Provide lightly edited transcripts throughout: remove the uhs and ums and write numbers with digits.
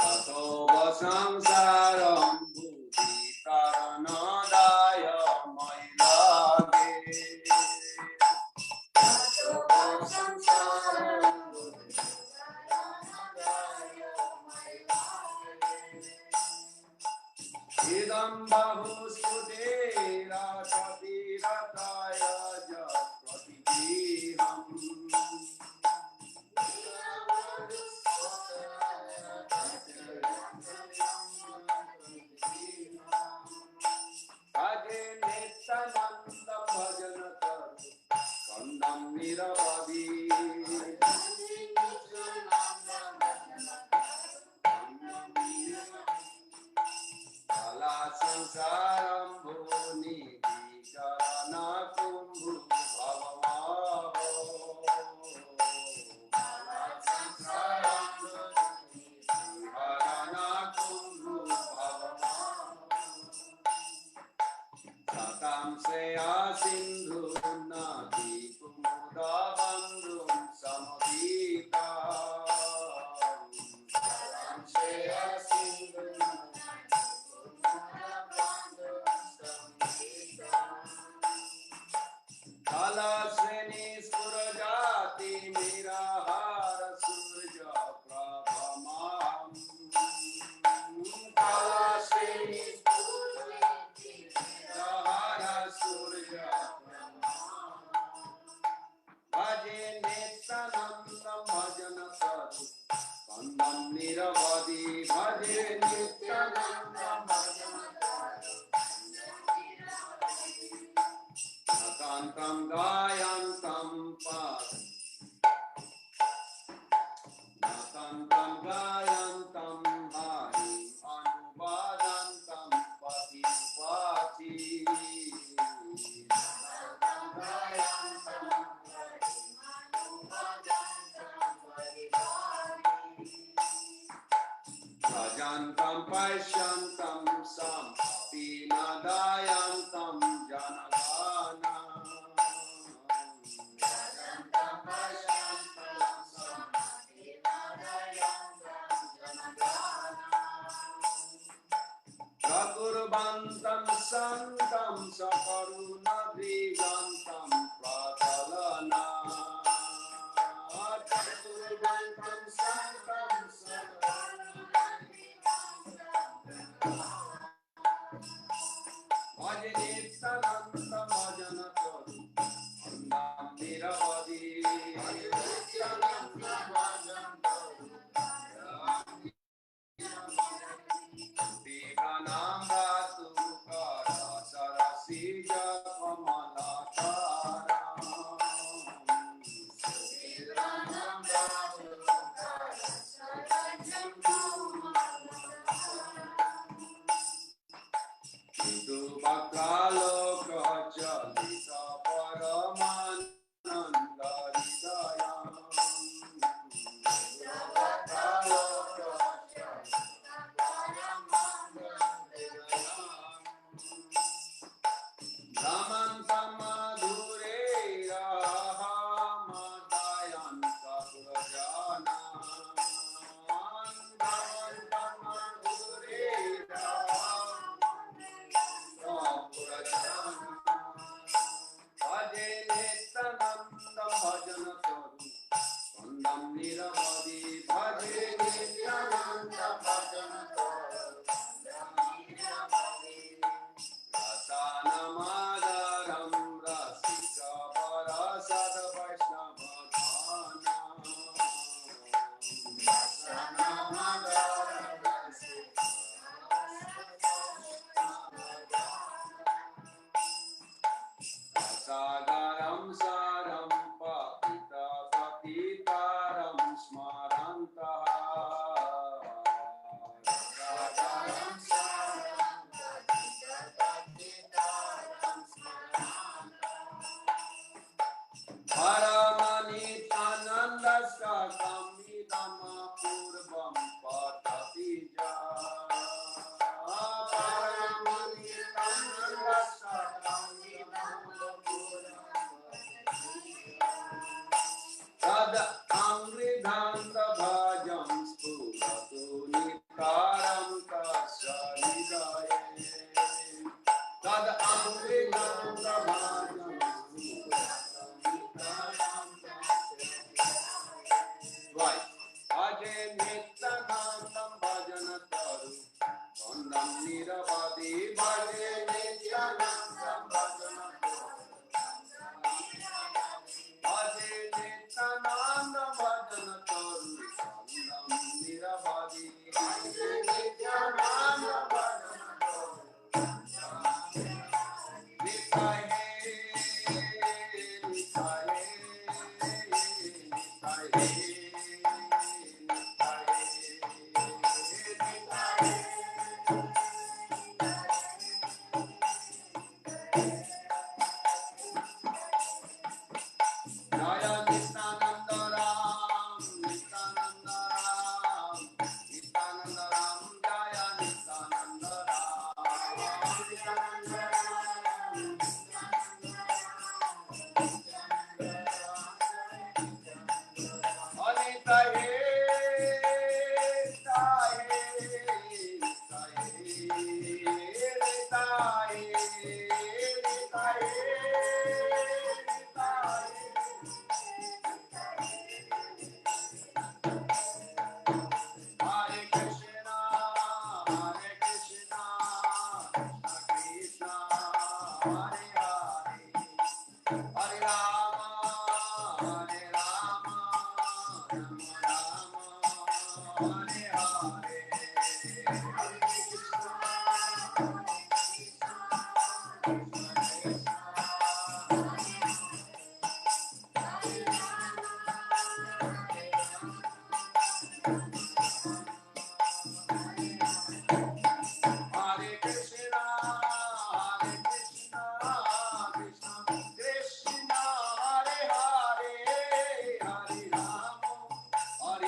ततो संसारं भूति तारणदाय मयि लागे इदं बहुस्फुटेराशतिरताय जप्रतिगीहम् भजे नित्यानन्दं भजन स्कन्दं निरवधि कला संसारं भुवनिधिचरण कुम्भु भवमाहो कला संसारं भुवनिधिचरण कुम्भु भवमाहो सतां श्रेया सिन्धु नदी कुमुदा बन्धुं समुदीता सतां श्रेया सिन्धु काला श्रेणी स्फुरजाति निराहार सूर्य प्रभमां काला श्रेणी स्फुरजाति निराहार सूर्य प्रभमां भजे नित्यानन्दं भजन स्कन्दं निरवधि भजे नित्यानन्दं भजन कान्तं गायन्तं कान्तं गायन्तं हरिं अनुवादन्तं पतिपाति कान्तं गायन्तं हरिं अनुवादन्तं पतिपाति भजन्तं पश्यन्तं सम्पति नदायन्तं जनगाना प्रकुर्वन्तं सन्तं सकरुणदिगन्तं प्रचलना प्रकुर्वन्तं सन्तं भजे नित्यानन्दं भजन स्कन्दं निरवधि दीघानां धातु सरसि Right. Bhaje Nityanandam bhajana taru Vandam niravadi bhaje Nityanandam bhajana taru Bhaje Nityanandam bhajana taru Vandam niravadi bhaje Nityanandam bhajana taru Nitai Jaya Nityananda Ram, Nityananda Ram, Nityananda Ram, Jaya Nityananda Ram, Nityananda Ram, Anita He, Hare Krishna, Hare Krishna, Krishna Krishna, Hare Hare, Hare Rama,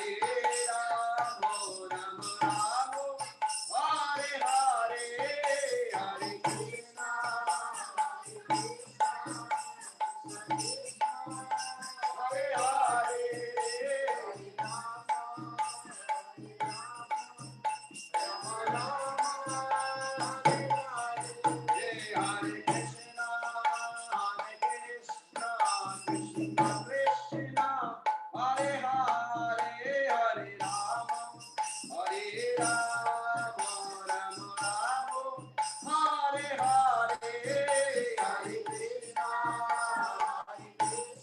Hare Rama, Rama Rama, Hare Hare, Hare Krishna, Hare Krishna, Hare Krishna, Krishna Krishna, Hare Hare, Hare Rama, Hare Rama, Rama Rama, Hare Hare, Hare Krishna, Hare Hare,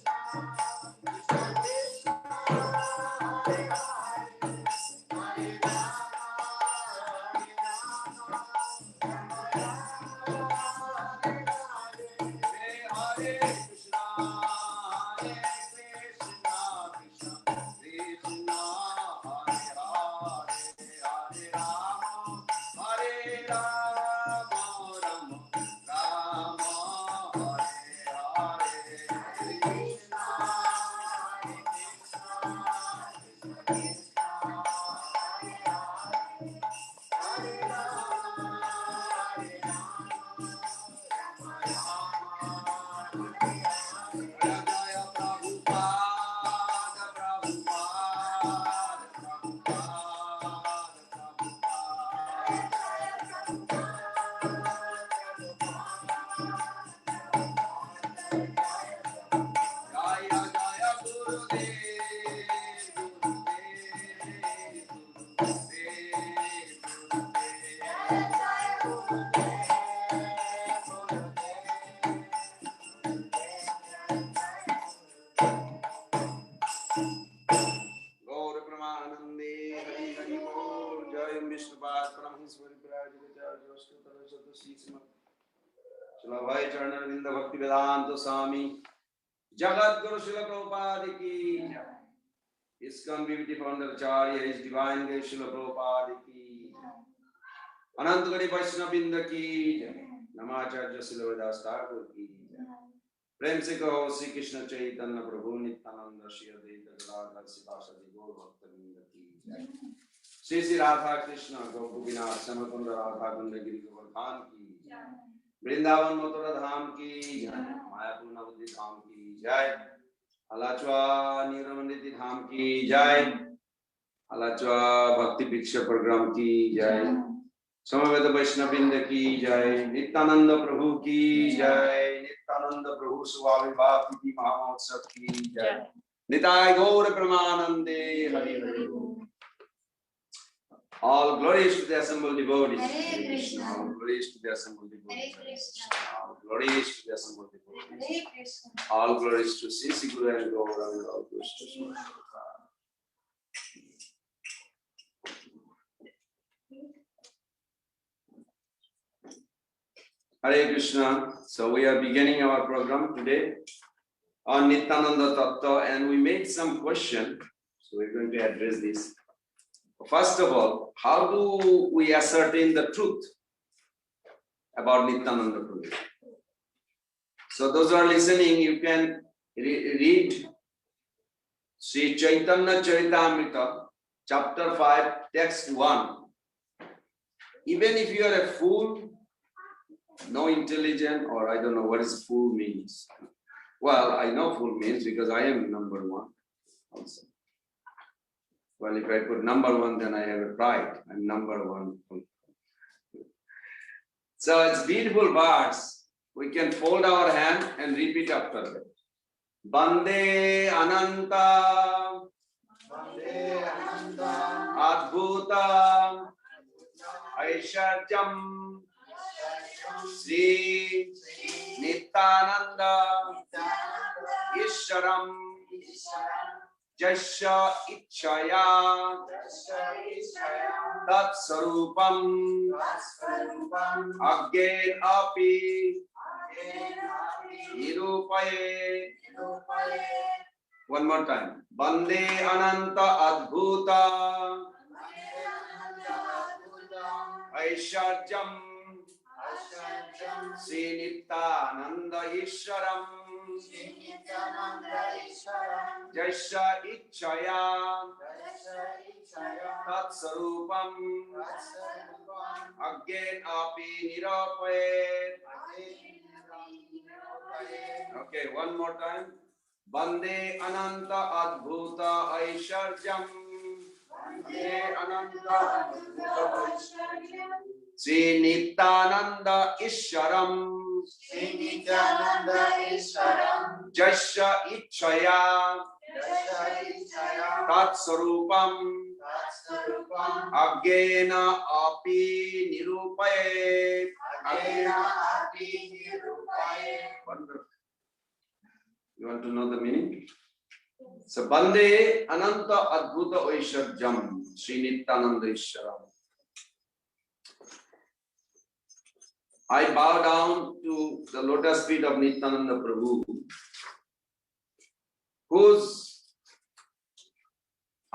भाई चरण विंद भक्ति वेदांत स्वामी जगत गुरु शिल प्रभुपाद की ISKCON BBT founder Acharya His Divine Grace Srila Prabhupada की अनंत गणि वैष्णव वृंद की नमाचार्य श्रील हरिदास ठाकुर की प्रेम से कहो श्री कृष्ण चैतन्य प्रभु नित्यानंद श्री अद्वैत गदाधर श्रीवासादि गौर भक्त वृंद की श्री श्री राधा कृष्ण गोपीनाथ श्यामकुंड राधा कुंड गिरि गोवर्धन की वृंदावन मथुरा धाम की मायापुर नवद्वीप धाम की जय अलाचवा नीरमंडित धाम की जय अलाचवा भक्ति भिक्षा प्रोग्राम की जय समवेत वैष्णववृंद की जय, नित्यानंद प्रभु की जय, नित्यानंद प्रभु स्वाभिभाव की महामहोत्सव की जय, निताय गौर प्रेमानंदे हरि हरि बोल। All glories to the assembled devotees. Hare Krishna. All glories to the assembled devotees. Hare Krishna. All glories to the assembled devotees. Hare Krishna. All glories to Sri Guru and Gauranga, all glories to Sri Hare Krishna. So we are beginning our program today on Nityananda Tattva, and we made some question. So we're going to address this. First of all, how do we ascertain the truth about Nityananda Prabhu? So those who are listening, you can read Sri Chaitanya Charitamrita, chapter 5, text 1. Even if you are a fool, no intelligent, or I don't know what is fool means. Well, I know fool means because I am number one also. Well, if I put number one, then I have a pride. I'm number one. So it's beautiful words. We can fold our hand and repeat after that. Bande Ananta, Bande Ananta, Adbhuta, Aishajam, Sri Nityananda, Isharam, Jasya Ichaya, Tat Sarupam, Again Api, Nirupaye. One more time. Bande Ananta Adbhuta, Aishajam, Sri Nityananda Isharam, Jasya Ichaya, Tat Sarupam, Again Api Nirupaye. Okay, one more time. Bande Ananta Adbhuta Aishwarjam. Bande Ananta Adbhuta Aishwarjam. Sri Nityananda Isharam. Sri Nityananda Isharam. Jasya Ichaya. Tat Sarupam. Agena Api Nirupaye. Agena Api Nirupaye. Wonderful. You want to know the meaning? So, Bande Ananta Adbhuta Aishwarjam, Sri Nityananda Isharam. I bow down to the lotus feet of Nityananda Prabhu, whose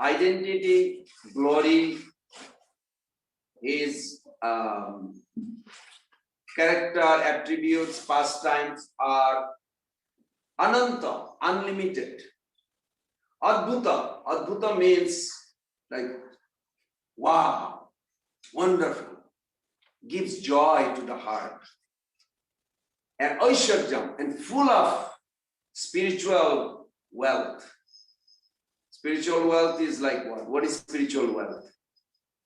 identity, glory, his character, attributes, pastimes are Ananta, unlimited. Adbhuta, Adbhuta means like, wow, wonderful, gives joy to the heart. And Aishwarjam, and full of spiritual wealth. Spiritual wealth is like what? What is spiritual wealth?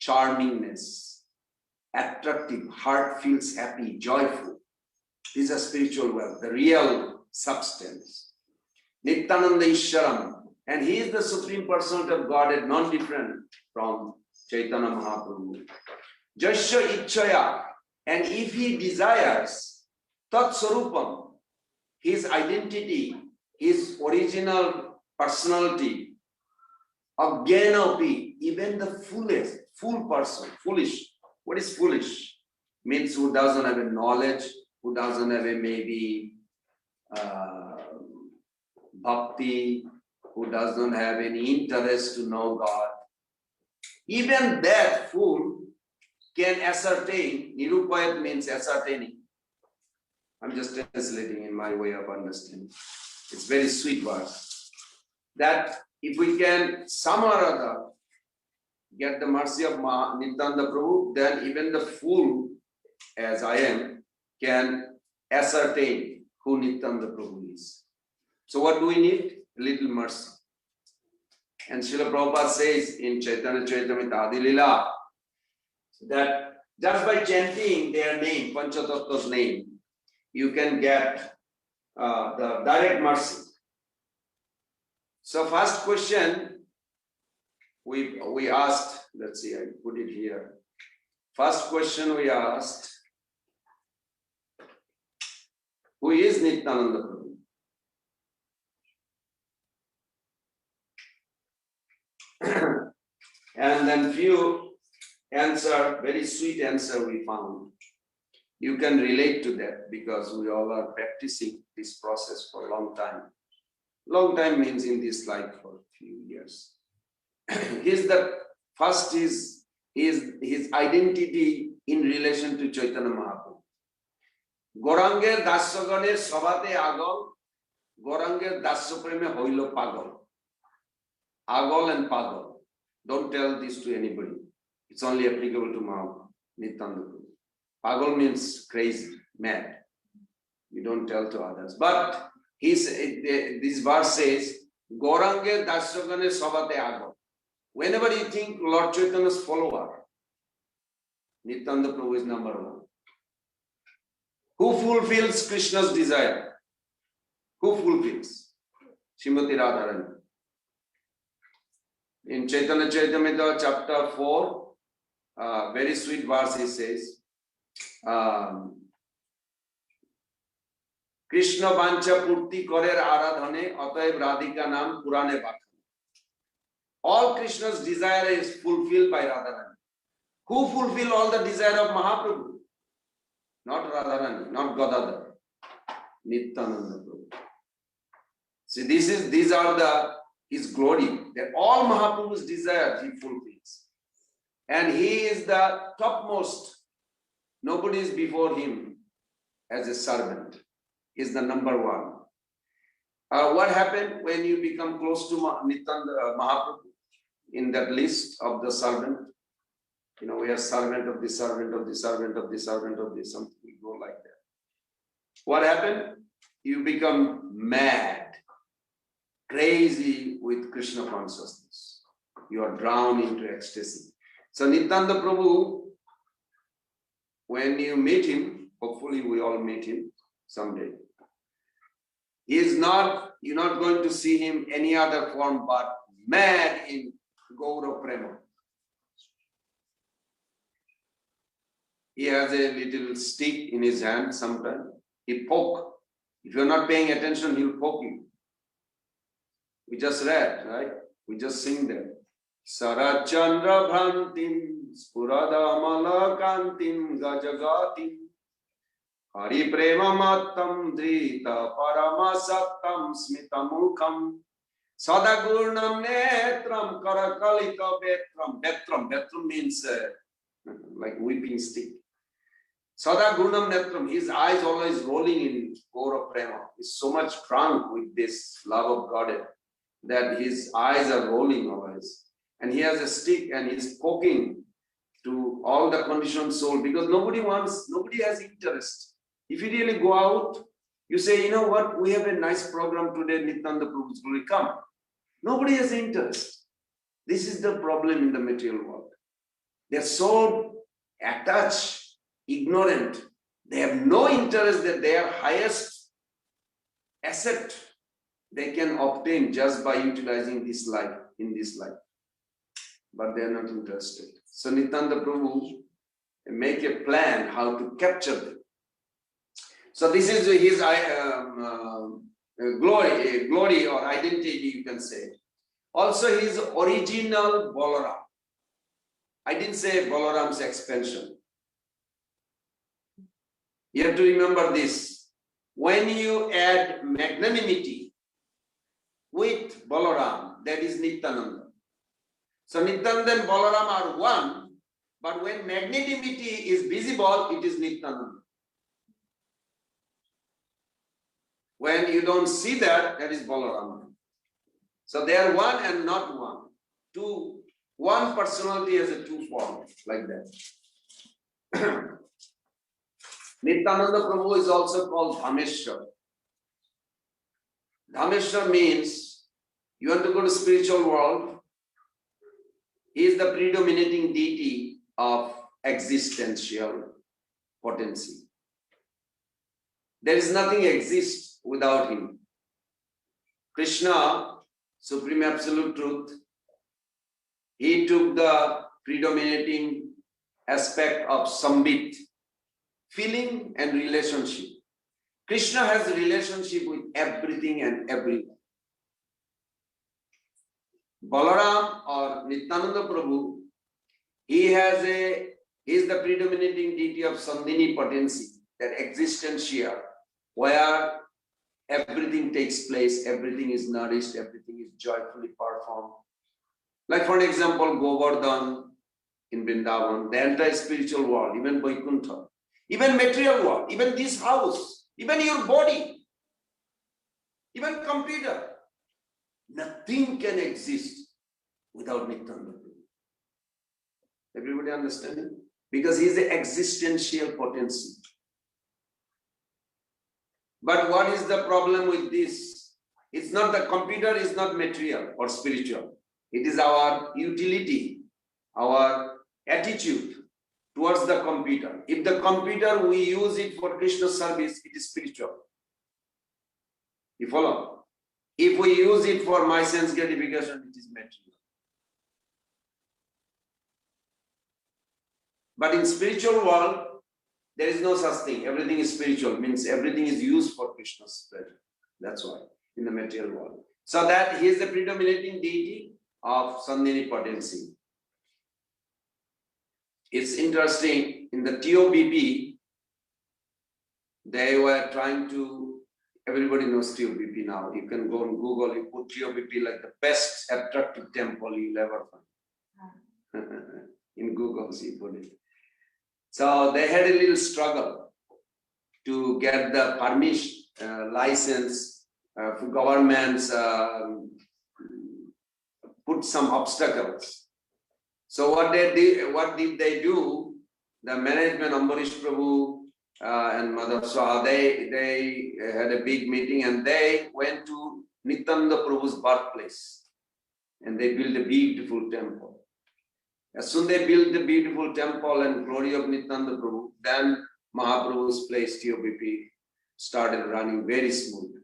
Charmingness, attractive, heart feels happy, joyful. These are spiritual wealth, the real substance. Nityananda Isharam, and he is the Supreme Personality of Godhead, non-different from Chaitanya Mahaprabhu. Jasya Ichaya, and if he desires, Tat Sarupam, his identity, his original personality, Agyanapi, even the foolish, fool person, foolish. What is foolish? Means who doesn't have a knowledge, who doesn't have a maybe bhakti, who doesn't have any interest to know God. Even that fool can ascertain. Nirupayat means ascertaining. I'm just translating in my way of understanding. It's very sweet word. That if we can somehow or other get the mercy of Nityananda Prabhu, then even the fool, as I am, can ascertain who Nityananda Prabhu is. So what do we need? A little mercy. And Srila Prabhupada says in Chaitanya Charitamrita Adi Lila that Just by chanting their name, Panchatattva's name, you can get the direct mercy. So first question we asked, let's see, I put it here. First question we asked, who is Nityananda Prabhu? And then few answer, very sweet answer we found. You can relate to that because we all are practicing this process for a long time. Long time means in this life for a few years. First is his identity in relation to Chaitanya Mahaprabhu. Goranger Dasaganer Sabate Agol, Goranger Dasapreme Hoilo Pagol. Agol and Pagol. Don't tell this to anybody. It's only applicable to Nityananda Prabhu. Pagol means crazy, mad. You don't tell to others. But this verse says, Gorange Dasagane Sabate Agol. Whenever you think Lord Chaitanya's follower, Nityananda Prabhu is number one. Who fulfills Krishna's desire? Who fulfills? Srimati Radharani. In Chaitanya Charitamrita chapter 4, very sweet verse he says, Krishna Vancha Purti Korer Aradhane Ataev Radhika Nam Purane Bhakti. All Krishna's desire is fulfilled by Radharani. Who fulfill all the desire of Mahaprabhu? Not Radharani, not Gadadhar. Nityananda Prabhu. See, these are his glory. That all Mahaprabhu's desires he fulfills. And he is the topmost. Nobody is before him as a servant. He is the number one. What happened when you become close to Nityananda Mahaprabhu in that list of the servant? You know, we are servant of the servant of the servant of the servant of the something. We go like that. What happened? You become mad, crazy with Krishna consciousness. You are drowned into ecstasy. So Nityananda Prabhu, when you meet him, hopefully we all meet him someday. You're not going to see him any other form but mad in Gaura Prema. He has a little stick in his hand sometimes. He poke. If you're not paying attention, he'll poke you. We just read, right? We just sing that. Sarachandra Bhantim Spuradamala Kantim Gajagatim Hari Prema Mattam Drita Paramasattam Smitamukham Sadagurnam Netram Karakalita Betram. Betram means like weeping stick. Sadagurnam Netram, his eyes always rolling in Gaura Prema. He's so much drunk with this love of God that his eyes are rolling always. And he has a stick and he's poking to all the conditioned soul because nobody has interest. If you really go out, you say, you know what, we have a nice program today, Nityananda Prabhu's will come. Nobody has interest. This is the problem in the material world. They're so attached, ignorant. They have no interest that their highest asset they can obtain just by utilizing this life, in this life. But they are not interested. So Nityananda Prabhu make a plan how to capture them. So this is his glory or identity, you can say. Also his original Balaram. I didn't say Balaram's expansion. You have to remember this. When you add magnanimity with Balaram, that is Nityananda. So Nityananda and Balaram are one, but when magnanimity is visible, it is Nityananda. When you don't see that, that is Balaram. So they are one and not one. One personality has a two form, like that. Nityananda Prabhu is also called Dhameshwar. Dhameshwar means you want to go to spiritual world. He is the predominating deity of existential potency. There is nothing exists without him. Krishna, Supreme Absolute Truth, he took the predominating aspect of sambit, feeling and relationship. Krishna has a relationship with everything and everyone. Balaram or Nityananda Prabhu, he is the predominating deity of Sandhini potency, that existential, where everything takes place, everything is nourished, everything is joyfully performed. Like for example, Govardhan in Vrindavan, the entire spiritual world, even Vaikuntha, even material world, even this house, even your body, even computer, nothing can exist without Nityananda. Everybody understanding? Because he is the existential potency. But what is the problem with this? It's not the computer is not material or spiritual. It is our utility, our attitude towards the computer. If the computer, we use it for Krishna service, it is spiritual. You follow? If we use it for my sense gratification, it is material. But in spiritual world, there is no such thing. Everything is spiritual, means everything is used for Krishna's pleasure. That's why in the material world. So that he is the predominating deity of Sandhini potency. It's interesting, in the TOBP, they were trying to, everybody knows TOBP now. You can go on Google, you put TOBP like the best attractive temple you'll ever find. In Google, you put it. So they had a little struggle to get the permission, license, for governments, put some obstacles. So what did they do? The management, Ambarish Prabhu and Madhav Saha, they had a big meeting and they went to Nityananda Prabhu's birthplace and they built a beautiful temple. As soon as they built the beautiful temple and glory of Nityananda Prabhu, then Mahaprabhu's place, TOBP, started running very smooth.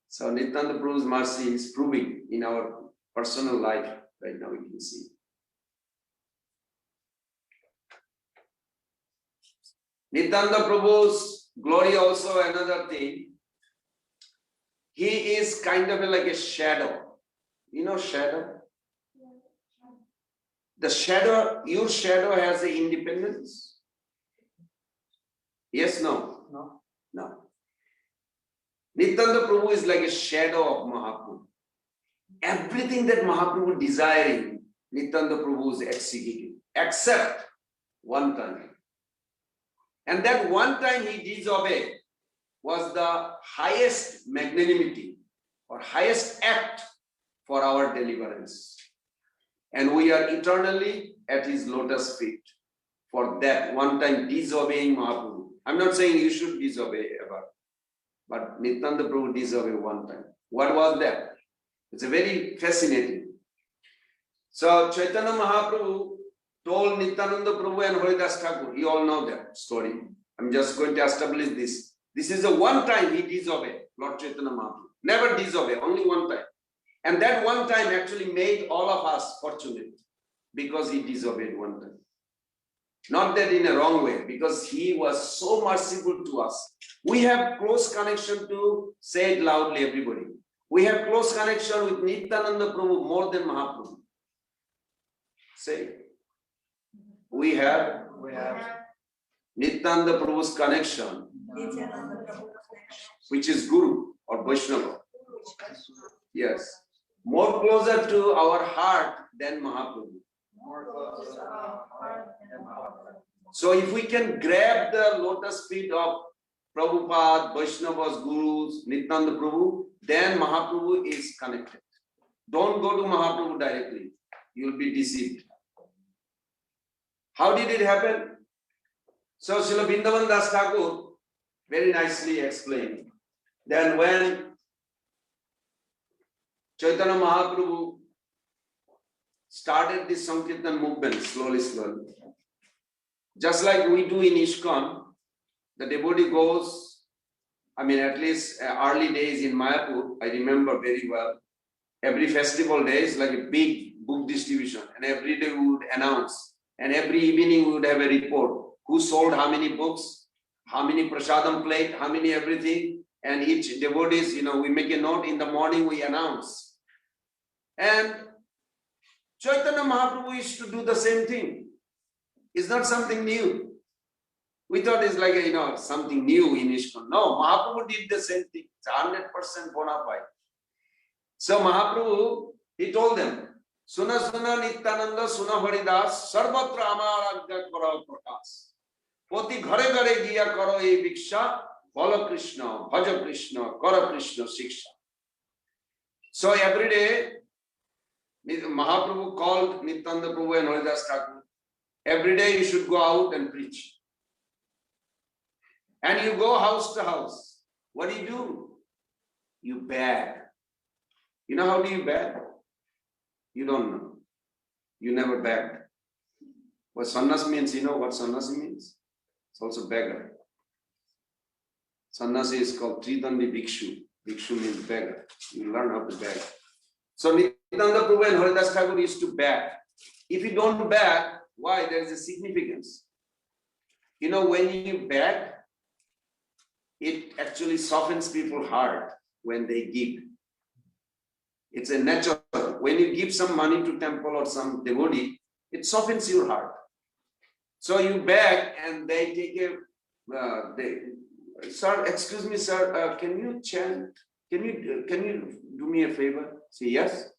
So Nityananda Prabhu's mercy is proving in our personal life right now, we can see. Nityananda Prabhu's glory also another thing. He is kind of like a shadow. You know shadow? The shadow, your shadow has the independence? Yes, no? No. No. Nityananda Prabhu is like a shadow of Mahaprabhu. Everything that Mahaprabhu desiring, Nityananda Prabhu is executing, except one time. And that one time he disobeyed was the highest magnanimity or highest act for our deliverance. And we are eternally at his lotus feet for that one time disobeying Mahaprabhu. I'm not saying you should disobey ever, but Nityananda Prabhu disobeyed one time. What was that? It's a very fascinating. So Chaitanya Mahaprabhu told Nityananda Prabhu and Haridas Thakur, you all know that story. I'm just going to establish this. This is the one time he disobeyed Lord Chaitanya Mahaprabhu. Never disobeyed, only one time. And that one time actually made all of us fortunate because he disobeyed one time. Not that in a wrong way, because he was so merciful to us. We have close connection to, say it loudly everybody, we have close connection with Nityananda Prabhu more than Mahaprabhu. Say it. We have Nityananda Prabhu's connection, which is Guru or Vaishnava. Yes. More closer to our heart than Mahaprabhu. So if we can grab the lotus feet of Prabhupada, Vaishnavas, Gurus, Nityananda Prabhu, then Mahaprabhu is connected. Don't go to Mahaprabhu directly. You'll be deceived. How did it happen? So Srila Vrindavan Das Thakur very nicely explained. Then when Chaitanya Mahaprabhu started this Sankirtan movement slowly. Just like we do in ISKCON, the devotee goes, I mean, at least early days in Mayapur, I remember very well. Every festival day is like a big book distribution, and every day we would announce, and every evening we would have a report who sold how many books, how many prasadam plate, how many everything, and each devotees, we make a note. In the morning we announce. And Chaitanya Mahaprabhu used to do the same thing. It's not something new. We thought it's like something new in ISKCON. No, Mahaprabhu did the same thing. It's 100% bona fide. So Mahaprabhu, he told them, Suna Suna Nityananda Suna Haridas Sarvatra Amaragya Karo Prakas Poti Ghare Ghare Giya Karo E Viksha Bala Krishna Bhaja Krishna Kara Krishna Shiksha. So every day Mahaprabhu called Nityananda Prabhu and Haridas Thakur. Every day you should go out and preach. And you go house to house. What do? You beg. You know how do you beg? You don't know. You never begged. What sannyas means, you know what sannyasi means? It's also beggar. Sannyasi is called Tridandi Bhikshu. Bhikshu means beggar. You learn how to beg. So Nityananda Prabhu and Haridas Thakur used to beg. If you don't beg, why? There is a significance. When you beg, it actually softens people's heart when they give. It's a natural. When you give some money to temple or some devotee, it softens your heart. So you beg and they take sir, excuse me, sir, can you chant? Can you do me a favor? Say yes.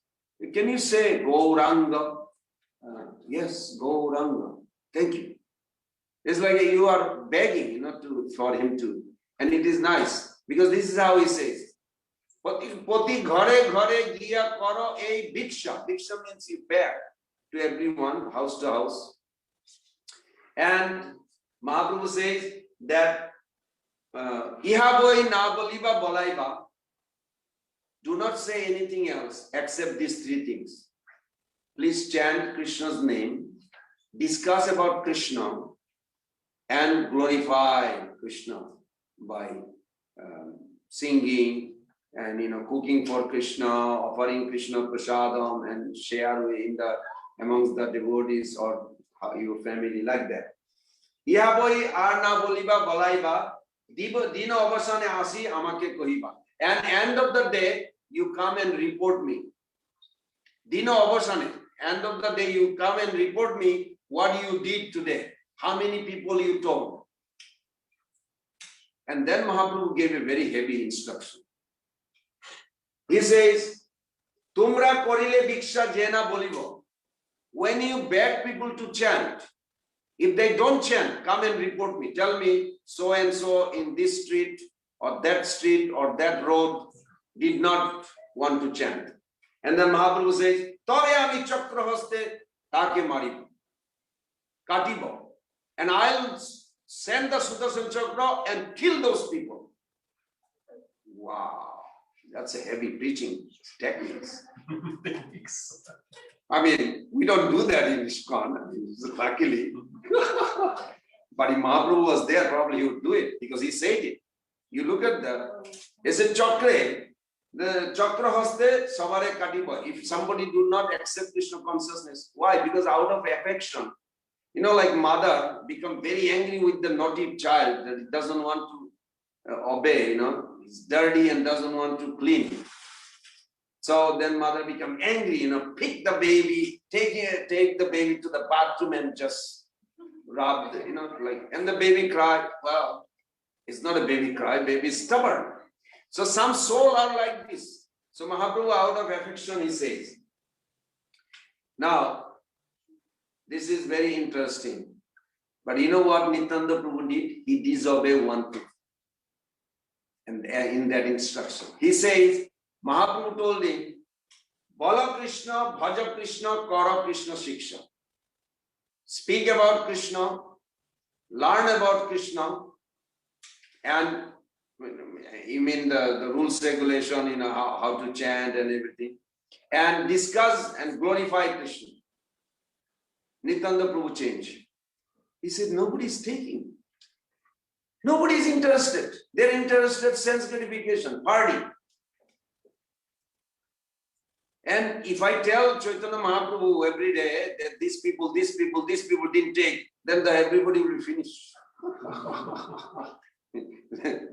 Can you say Gauranga? Yes, Gauranga. Thank you. It's like you are begging, for him to. And it is nice because this is how he says. Poti ghare ghare giya karo ei bhiksha. Bhiksha means you beg to everyone, house to house. And Mahaprabhu says that iha boi na boliba bolaiba. Do not say anything else except these three things. Please chant Krishna's name, discuss about Krishna, and glorify Krishna by singing and cooking for Krishna, offering Krishna prasadam, and share amongst the devotees or your family like that. Iha boi ar na boliba bolaiba dina avasane asi amake kohiba. And end of the day, you come and report me. Dina avasane, end of the day, you come and report me what you did today. How many people you told. And then Mahaprabhu gave a very heavy instruction. He says, Tumra korile bhiksha jena bolibo. When you beg people to chant, if they don't chant, come and report me. Tell me, so and so in this street or that road did not want to chant. And then Mahaprabhu says, Tore ami chakra haste take maribo. Katibo. And I'll send the Sudarshan Chakra and kill those people. Wow. That's a heavy preaching techniques. I mean, we don't do that in ISKCON, luckily. But if Mahaprabhu was there, probably he would do it because he said it. You look at it's a chakra. The chakra haste savare katiba. If somebody do not accept Krishna consciousness, why? Because out of affection, like mother become very angry with the naughty child that doesn't want to obey, he's dirty and doesn't want to clean. So then mother become angry, pick the baby, take the baby to the bathroom and just rub, and the baby cry. Well, it's not a baby cry, baby is stubborn. So some soul are like this. So Mahaprabhu out of affection, he says. Now, this is very interesting. But you know what Nityananda Prabhu did? He disobeyed one thing. And in that instruction, he says, Mahaprabhu told him, Bala Krishna, Bhaja Krishna, Kara Krishna Shiksha. Speak about Krishna, learn about Krishna, and you mean the rules, regulation, how to chant and everything, and discuss and glorify Krishna. Nityananda Prabhu changed. He said, nobody is taking. Nobody is interested. They're interested in sense gratification, party. And if I tell Chaitanya Mahaprabhu every day that these people didn't take, then everybody will finish.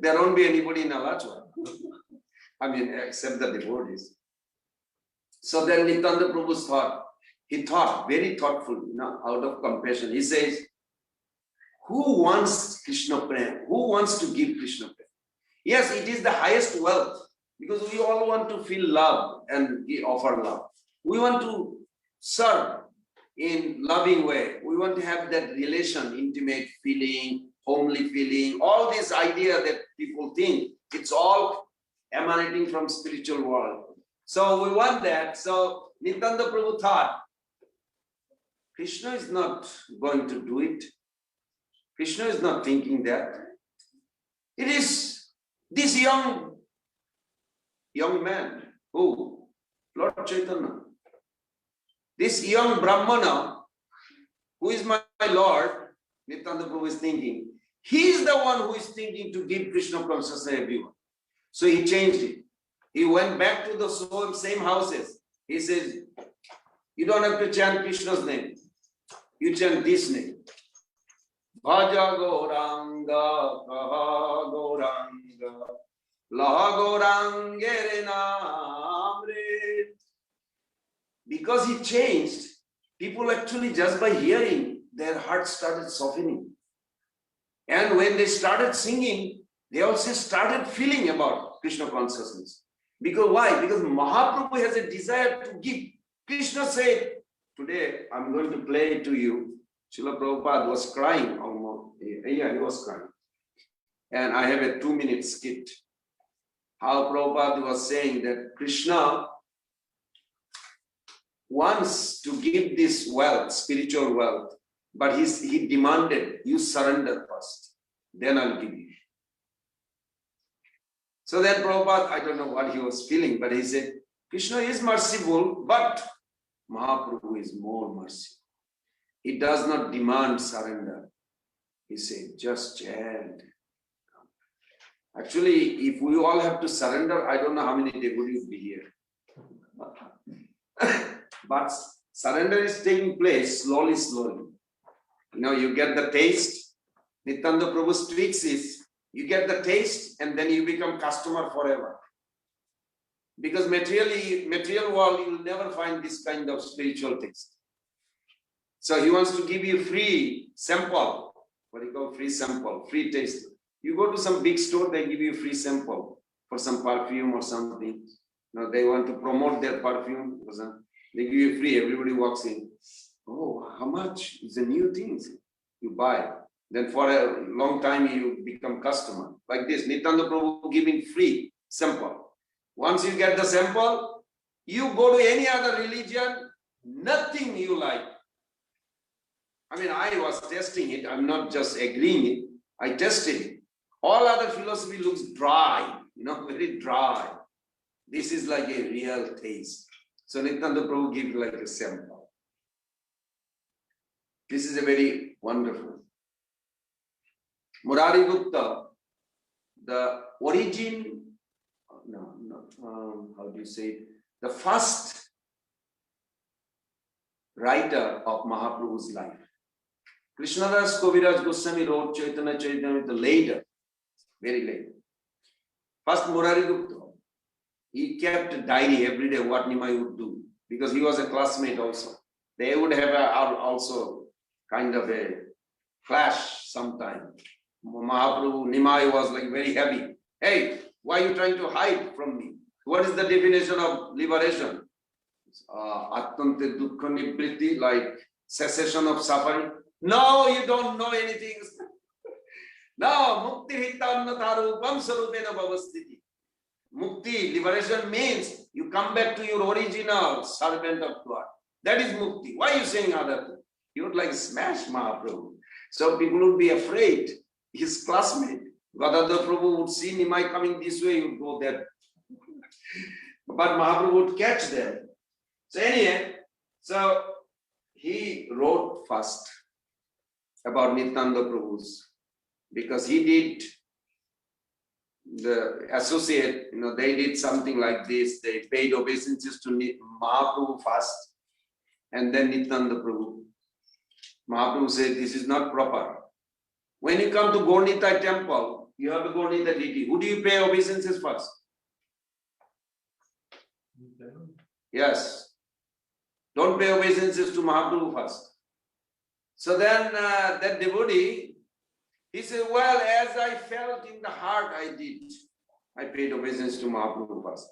There won't be anybody in Alachua. I mean, except the devotees. So then Nityananda Prabhu's thought, very thoughtful, out of compassion. He says, who wants Krishna Prem? Who wants to give Krishna Prem? Yes, it is the highest wealth, because we all want to feel love and offer love. We want to serve in loving way. We want to have that relation, intimate feeling, homely feeling, all this idea that people think, it's all emanating from spiritual world. So we want that. So Nityananda Prabhu thought, Krishna is not going to do it. Krishna is not thinking that. It is this young man, who? Lord Chaitanya. This young Brahmana, who is my Lord, Nityananda Prabhu is thinking, he is the one who is thinking to give Krishna consciousness to everyone. So he changed it. He went back to the same houses. He says, you don't have to chant Krishna's name. You chant this name. Bhaja Gauranga, Kaha Gauranga, Laha Gaurangere Namre. Because he changed, people actually just by hearing, their hearts started softening. And when they started singing, they also started feeling about Krishna consciousness. Because why? Because Mahaprabhu has a desire to give. Krishna said, today I'm going to play to you. Srila Prabhupada was crying almost. Yeah, he was crying. And I have a 2-minute skit. How Prabhupada was saying that Krishna wants to give this wealth, spiritual wealth, but he demanded, you surrender first, then I'll give you. So then Prabhupada, I don't know what he was feeling, but he said, Krishna is merciful, but Mahaprabhu is more merciful. He does not demand surrender. He said, just chant. Actually, if we all have to surrender, I don't know how many devotees will be here. But surrender is taking place slowly. You get the taste. Nityananda Prabhu's tricks is, you get the taste and then you become customer forever. Because material world, you will never find this kind of spiritual taste. So he wants to give you free sample. What do you call free sample? Free taste. You go to some big store, they give you free sample for some perfume or something. Now they want to promote their perfume. They give you free. Everybody walks in. Oh, how much? It's a new thing. You buy. Then for a long time you become customer. Like this, Nityananda Prabhu giving free sample. Once you get the sample, you go to any other religion, nothing you like. I mean, I was testing it. I'm not just agreeing it. I tested it. All other philosophy looks dry, very dry. This is like a real taste. So Nityananda Prabhu gives like a sample. This is a very wonderful. Murari Gupta, the origin, how do you say it? The first writer of Mahaprabhu's life. Krishnadas Kaviraj Goswami wrote Chaitanya Charitamrita later, very late. First Murari Gupta, he kept a diary every day what Nimai would do, because he was a classmate also. They would have also kind of a clash sometime. Mahaprabhu, Nimai was like very heavy. Hey, why are you trying to hide from me? What is the definition of liberation? Attante dukkha nibriti, like cessation of suffering. No, you don't know anything. No, mukti hitanna tharupam sarupena bhavastiti. Mukti, liberation means you come back to your original servant of God. That is mukti. Why are you saying other thing? He would like smash Mahaprabhu. So people would be afraid. His classmate, Gadadhar Prabhu would see Nimai coming this way, he would go there. But Mahaprabhu would catch them. So anyway, so he wrote first. about Nityananda Prabhu's, because he did the associate, they did something like this. They paid obeisances to Mahaprabhu first, and then Nityananda Prabhu. Mahaprabhu said, this is not proper. When you come to Gaur-Nitai temple, you have to Gaur-Nitai deity. Who do you pay obeisances first? Yes. Don't pay obeisances to Mahaprabhu first. So then that devotee, he said, well, as I felt in the heart, I did. I paid obeisance to Mahaprabhu first.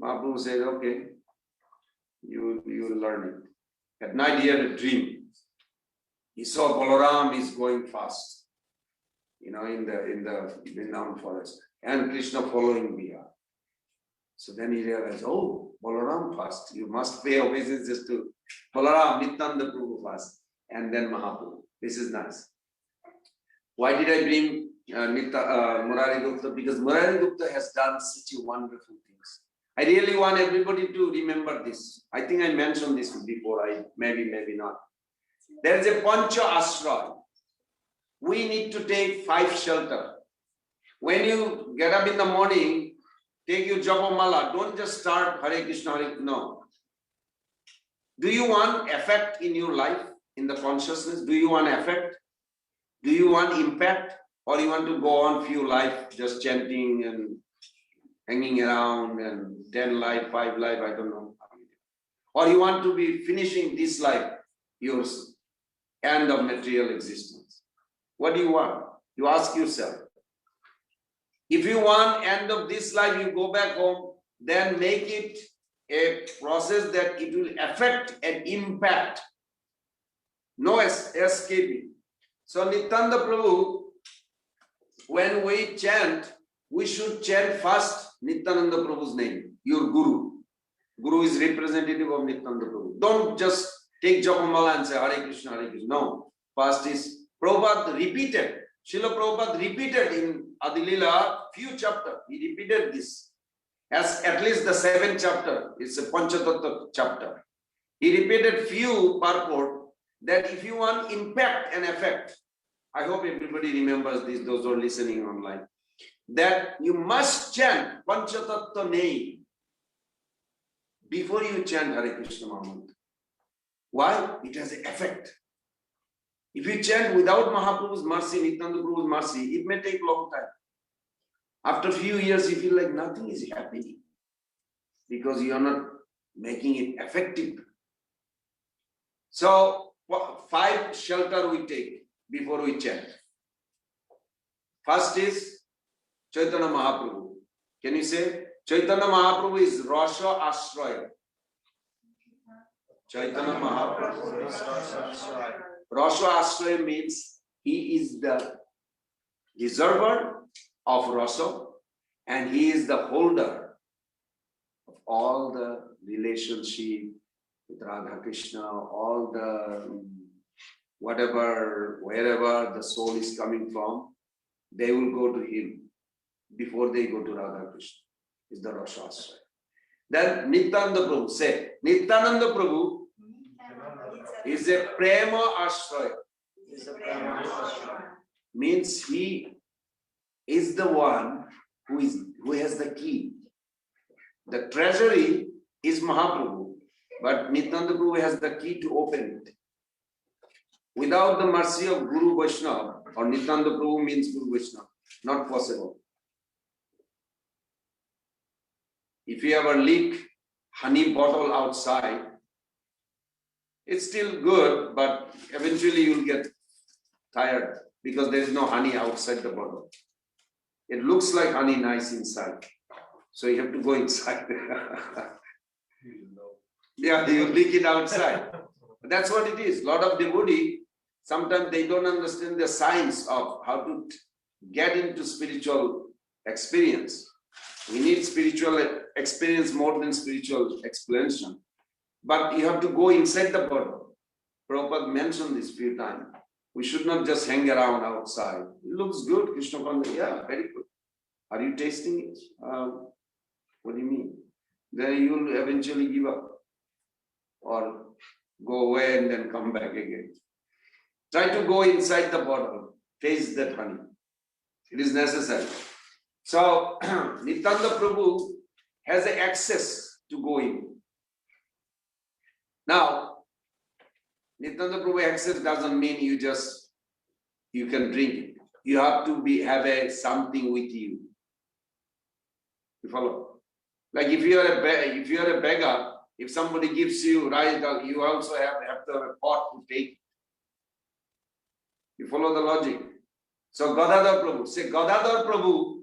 Mahaprabhu said, okay, you will learn it. At night he had a dream. He saw Balaram is going fast, in the Vrindavan forest, and Krishna following behind. So then he realized, oh, Balaram first. You must pay obeisances to Balaram, Nityananda Prabhu first, and then Mahaprabhu. This is nice. Why did I bring Murari Gupta? Because Murari Gupta has done such wonderful things. I really want everybody to remember this. I think I mentioned this before, maybe not. There is a Pancha Ashray. We need to take 5 shelter. When you get up in the morning, take your Japamala. Don't just start Hare Krishna, Hare. No. Do you want effect in your life, in the consciousness? Do you want effect? Do you want impact? Or you want to go on few life just chanting and hanging around and 10 life, 5 life, I don't know. Or you want to be finishing this life, your end of material existence. What do you want? You ask yourself. If you want end of this life, you go back home, then make it a process that it will affect and impact. No escaping. So Nityananda Prabhu, when we chant, we should chant first Nityananda Prabhu's name, your Guru. Guru is representative of Nityananda Prabhu. Don't just take Japamala and say Hare Krishna, Hare Krishna. No. First is Prabhupada repeated. Srila Prabhupada repeated in Adilila few chapters. He repeated this. As at least the 7th chapter. It's a Panchatattva chapter. He repeated few purport that if you want impact and effect, I hope everybody remembers this, those who are listening online, that you must chant Panchatattva name before you chant Hare Krishna Mahamantra. Why? It has an effect. If you chant without Mahaprabhu's mercy, Nityananda Prabhu's mercy, it may take a long time. After a few years, you feel like nothing is happening because you are not making it effective. So, 5 shelter we take before we chant. First is Chaitanya Mahaprabhu. Can you say? Chaitanya Mahaprabhu is Rasha Ashraya. Chaitanya Mahaprabhu is Rasha Ashraya. Rasha Ashraya means he is the deserver of Rasa and he is the holder of all the relationship with Radha Krishna, all the wherever the soul is coming from, they will go to him before they go to Radha Krishna. Is the Rasha Ashraya. Then Nityananda Prabhu, say, Nityananda Prabhu is a Prema Ashraya. Means he is the one who has the key. The treasury is Mahaprabhu, but Nityananda Prabhu has the key to open it. Without the mercy of Guru Vaishnava, or Nityananda Prabhu means Guru Vaishnava, not possible. If you ever leak honey bottle outside, it's still good, but eventually you'll get tired because there is no honey outside the bottle. It looks like honey nice inside. So you have to go inside. Yeah, you leak it outside. That's what it is. A lot of devotees, sometimes they don't understand the science of how to get into spiritual experience. We need spiritual experience more than spiritual explanation. But you have to go inside the bottle. Prabhupada mentioned this few times. We should not just hang around outside. It looks good, Krishna Panda. Yeah, very good. Are you tasting it? What do you mean? Then you will eventually give up or go away and then come back again. Try to go inside the bottle, taste that honey. It is necessary. So Nityananda Prabhu has access to go in. Now, Nityananda Prabhu access doesn't mean you can drink it. You have to have something with you. You follow? Like if you are a beggar, if somebody gives you rice, you also have to have a pot to take it. You follow the logic? So Gadadhar Prabhu, say Gadadhar Prabhu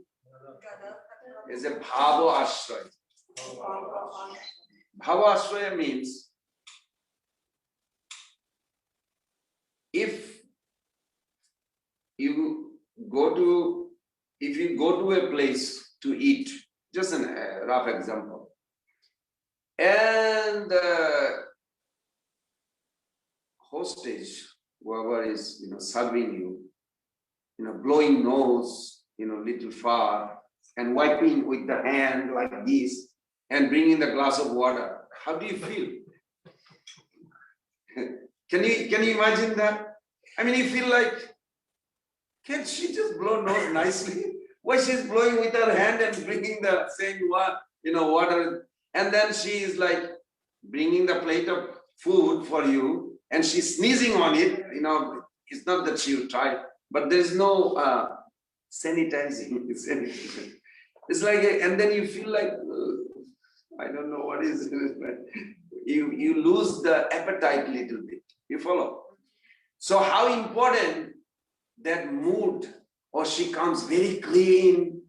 is a Bhava Ashraya. Bhava Ashraya means if you go to a place to eat, just a rough example, and the hostage, whoever is serving you, blowing nose, little far, and wiping with the hand like this, and bringing the glass of water. How do you feel? Can you imagine that? I mean, you feel like, can she just blow nose nicely? Why she's blowing with her hand and bringing the same water, and then she is like bringing the plate of food for you, and she's sneezing on it. It's not that she will try, but there's no sanitizing. It's like, and then you feel like, I don't know what is it. You lose the appetite a little bit. You follow? So how important that mood, or she comes very clean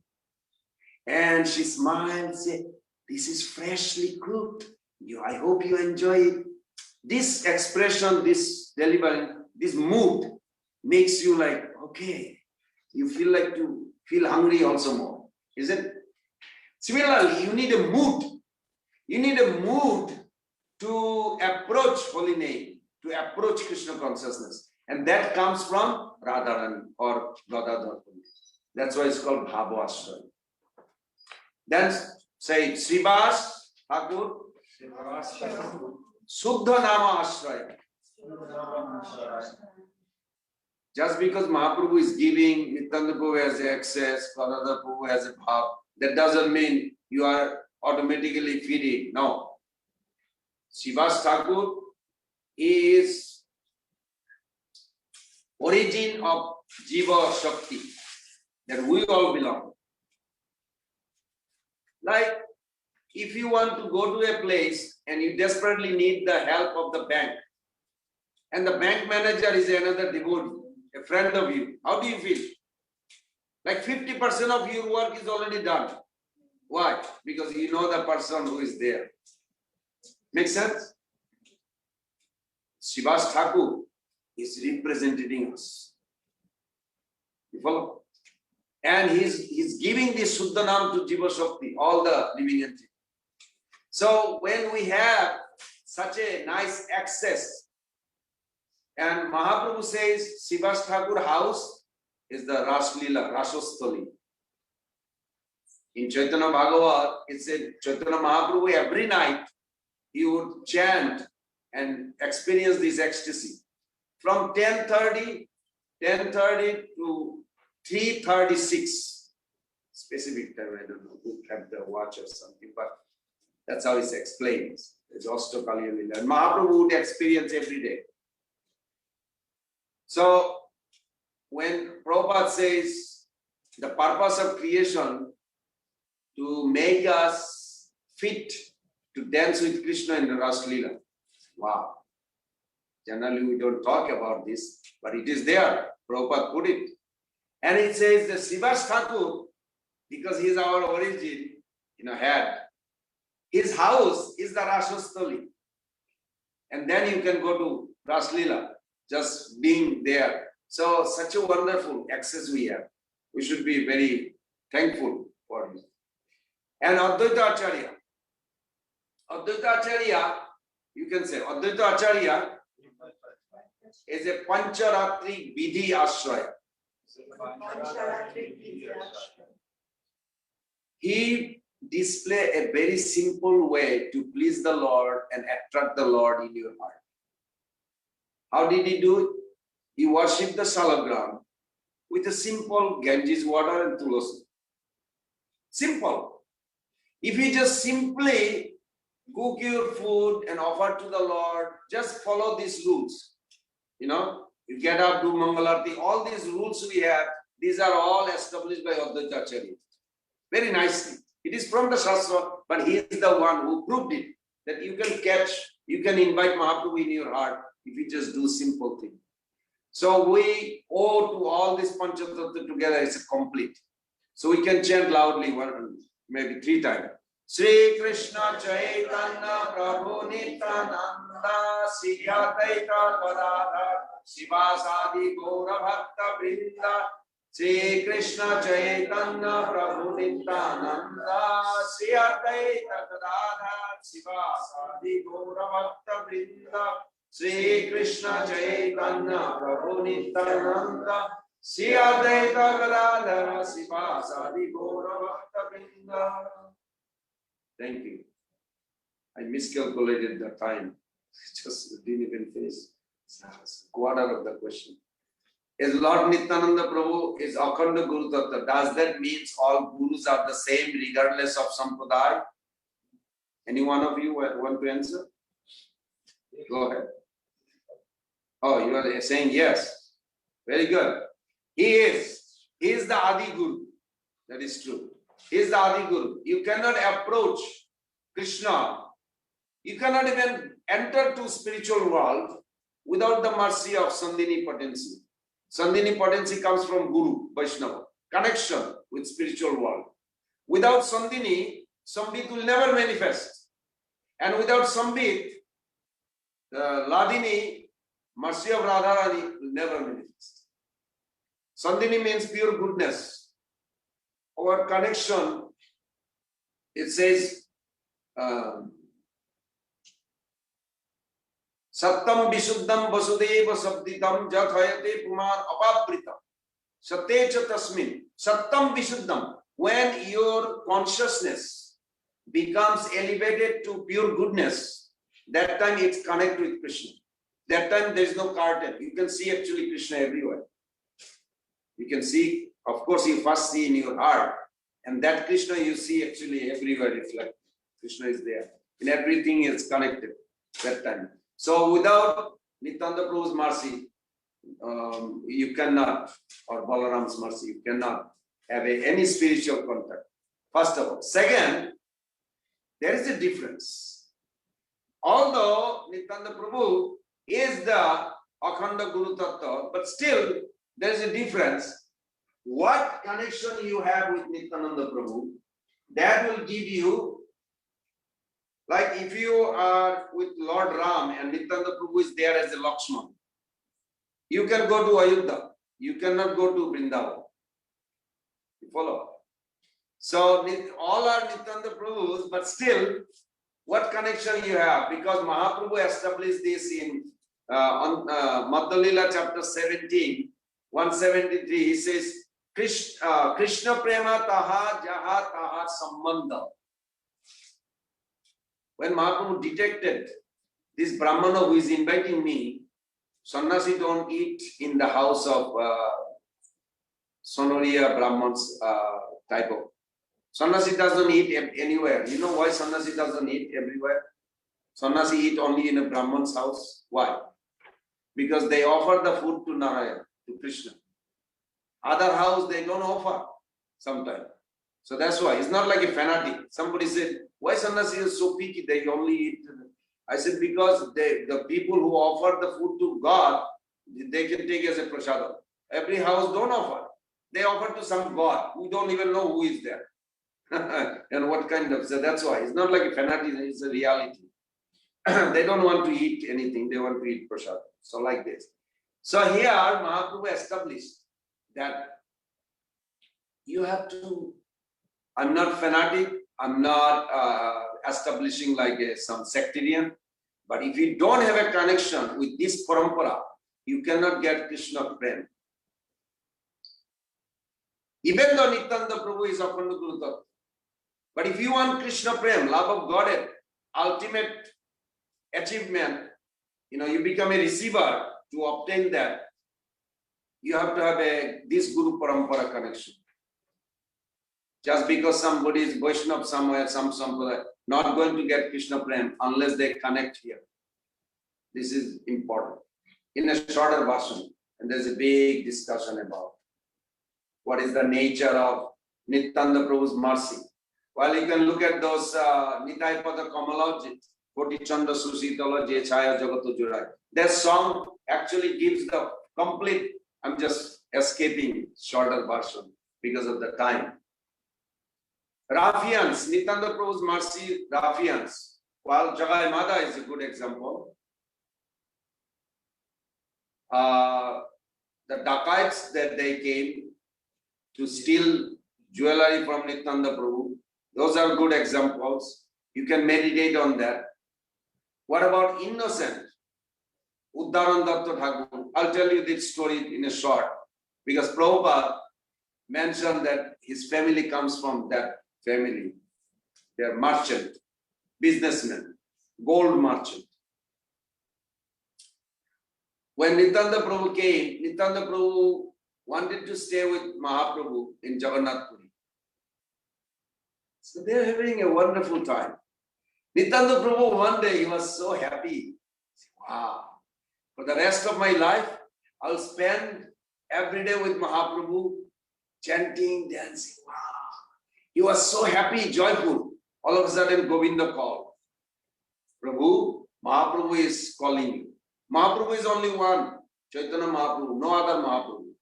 and she smiles, say, this is freshly cooked. I hope you enjoy it. This expression, this delivery, this mood makes you like, okay, you feel like to feel hungry also more, isn't it? Similarly, you need a mood. You need a mood to approach holy name, to approach Krishna consciousness. And that comes from Radharani or Gadadhar. That's why it's called Bhava Ashraya. Then say Srivas Thakur Suddha Nama Ashraya. Just because Mahaprabhu is giving, Nityananda Prabhu has access, Gadadhar Prabhu has a bhav, that doesn't mean you are automatically feeding. No. Srivas Thakur is origin of Jiva Shakti, that we all belong. Like if you want to go to a place and you desperately need the help of the bank, and the bank manager is another devotee, a friend of you, how do you feel? Like 50% of your work is already done. Why? Because you know the person who is there. Make sense? Srivas Thakur is representing us. You follow? And he's giving this Suddhanam to Jiva Shakti, all the living entities. So when we have such a nice access, and Mahaprabhu says Srivas Thakur house is the Raslila, Rashosthali. In Chaitanya Bhagavat, it said Chaitanya Mahaprabhu every night he would chant and experience this ecstasy. From 10:30 to 3:36, specific time, I don't know who kept the watch or something, but that's how it's explained. It's Ashtakali Lila. And Mahaprabhu would experience every day. So when Prabhupada says the purpose of creation to make us fit to dance with Krishna in the Ras Leela. Wow. Generally we don't talk about this, but it is there. Prabhupada put it. And it says the Srivas Thakur, because he is our origin, head, his house is the Rashasthali. And then you can go to Ras Leela, just being there. So such a wonderful access we have. We should be very thankful for it. And Advaita Acharya. Advaita Acharya, you can say, Advaita Acharya is a Pancharatri Vidhi Ashraya. He display a very simple way to please the Lord and attract the Lord in your heart. How did he do it? You worship the salagram with a simple Ganges water and tulasi. Simple. If you just simply cook your food and offer to the Lord, just follow these rules. You get up, do Mangalarti, all these rules we have, these are all established by Advaita Acharya. Very nicely. It is from the Shastra, but he is the one who proved it, that you can invite Mahaprabhu in your heart if you just do simple things. So we owe to all this Panchatattva together, it's complete. So we can chant loudly, maybe 3 times. Sri Krishna Chaitanya Prabhu Nityananda Sri Advaita Gadadhar Sivasadi Gaura Bhakta Vrinda Sri Krishna Chaitanya Prabhu Nityananda Sri Advaita Gadadhar Sivasadi Gaura Bhakta Vrinda Sri Krishna Chaitanya Prabhu Nityananda Sri Advaita Gadadhar Sivasadi Gaura Bhakta Vrinda. Thank you. I miscalculated the time. Just didn't even finish quarter of the question. Is Lord Nityananda Prabhu is Akhanda Guru Tattva? Does that mean all gurus are the same regardless of sampradaya? Any one of you want to answer? Go ahead. Oh, you are saying yes. Very good. He is the Adi Guru. That is true. He is the Adi Guru. You cannot approach Krishna. You cannot even enter to spiritual world without the mercy of Sandhini potency. Sandhini potency comes from Guru, Vaishnava, connection with spiritual world. Without Sandhini, Sambit will never manifest. And without Sambit, Ladini, mercy of Radharani will never manifest. Sandhini means pure goodness. Our connection, it says, Sattam Vishuddham Vasudeva Sabditam Jathayate Puman Apabritam Satecha Tasmin Sattam Vishuddham. When your consciousness becomes elevated to pure goodness, that time it's connected with Krishna. That time there is no curtain. You can see actually Krishna everywhere. You can see, of course, you first see in your heart, and that Krishna you see actually everywhere reflected. Krishna is there. And everything is connected that time. So without Nityananda Prabhu's mercy, you cannot, or Balaram's mercy, you cannot have any spiritual contact. First of all. Second, there is a difference. Although Nityananda Prabhu is the Akhanda Guru Tattva, but still there is a difference. What connection you have with Nityananda Prabhu, that will give you, like if you are with Lord Ram and Nityananda Prabhu is there as a Lakshman, you can go to Ayodhya, you cannot go to Vrindavan. You follow? So all are Nityananda Prabhus, but still, what connection you have? Because Mahaprabhu established this in on Madhya Lila chapter 17, 173. He says, Krishna prema taha jaha taha sambandha. When Mahaprabhu detected this Brahmana who is inviting me, Sannasi don't eat in the house of Sonoria Brahmans type of. Sannasi doesn't eat anywhere. You know why Sannasi doesn't eat everywhere? Sannasi eat only in a Brahman's house. Why? Because they offer the food to Narayana, to Krishna. Other house they don't offer sometimes. So that's why. It's not like a fanatic. Somebody said, why Sannasi is so picky? They only eat. I said, because the people who offer the food to God, they can take as a prasadam. Every house don't offer. They offer to some God who don't even know who is there. And what kind of, so that's why. It's not like a fanatic, it's a reality. They don't want to eat anything. They want to eat prasadam. So like this. So here Mahaprabhu established that you have to, I'm not fanatic, I'm not establishing like some sectarian, but if you don't have a connection with this parampara, you cannot get Krishna prem. Even though Nityananda Prabhu is Akhanda Guru Tattva, but if you want Krishna prem, love of Godhead, ultimate achievement, you become a receiver to obtain that. you have to have this Guru Parampara connection. Just because somebody is Vaishnava somewhere, some not going to get Krishna Prem unless they connect here. This is important. In a shorter version, and there's a big discussion about what is the nature of Nityananda Prabhu's mercy. Well, you can look at those Nitai Pada Kamalajit, Koti Chanda Susitala Je Chaya Jagato Jurai. That song actually gives the complete, I'm just escaping shorter version because of the time. Raffians, Nityananda Prabhu's mercy, Raffians. Well, Jagai Mada is a good example. The dacoits that they came to steal jewelry from Nityananda Prabhu, those are good examples. You can meditate on that. What about innocent? Uddharan Datta Thakur. I'll tell you this story in a short, because Prabhupada mentioned that his family comes from that family. They are merchant, businessmen, gold merchant. When Nityananda Prabhu came, Nityananda Prabhu wanted to stay with Mahaprabhu in Jagannath Puri. So they are having a wonderful time. Nityananda Prabhu one day, he was so happy. Wow, for the rest of my life, I'll spend every day with Mahaprabhu, chanting, dancing. Wow. He was so happy, joyful. All of a sudden, Govinda called. Prabhu, Mahaprabhu is calling you. Mahaprabhu is only one. Chaitanya Mahaprabhu, no other Mahaprabhu.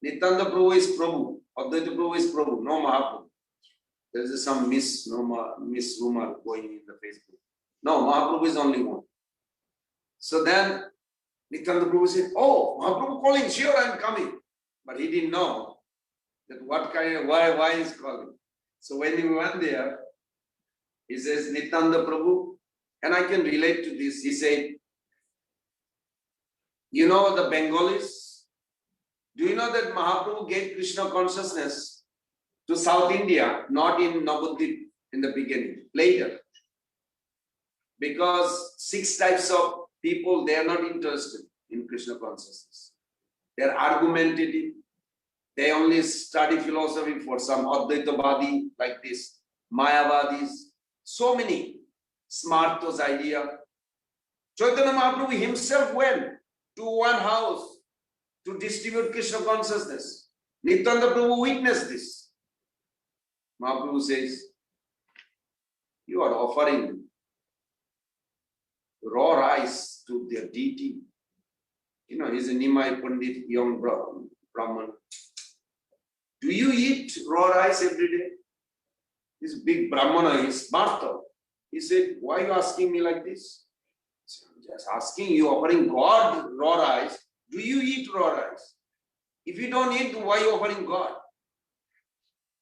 Nityananda Prabhu is Prabhu. Advaita Prabhu is Prabhu, no Mahaprabhu. There is some misrumor going in the Facebook. No, Mahaprabhu is only one. So then Nityananda Prabhu said, oh, Mahaprabhu calling, sure I'm coming. But he didn't know that what kind of, why he's calling. So when he went there, he says, Nityananda Prabhu, and I can relate to this. He said, you know the Bengalis? Do you know that Mahaprabhu gave Krishna consciousness to South India, not in Navadvip in the beginning, later? Because 6 types of people, they are not interested in Krishna consciousness. They are argumentative. They only study philosophy for some Advaitavadi like this, Mayavadis, so many Smartos idea. Chaitanya Mahaprabhu himself went to one house to distribute Krishna consciousness. Nityananda Prabhu witnessed this. Mahaprabhu says, you are offering raw rice to their deity. You know, he's a Nimai Pandit, young Brahman. Do you eat raw rice every day? This big Brahmana is Martha. He said, why are you asking me like this? I'm just asking you, offering God raw rice. Do you eat raw rice? If you don't eat, why are you offering God?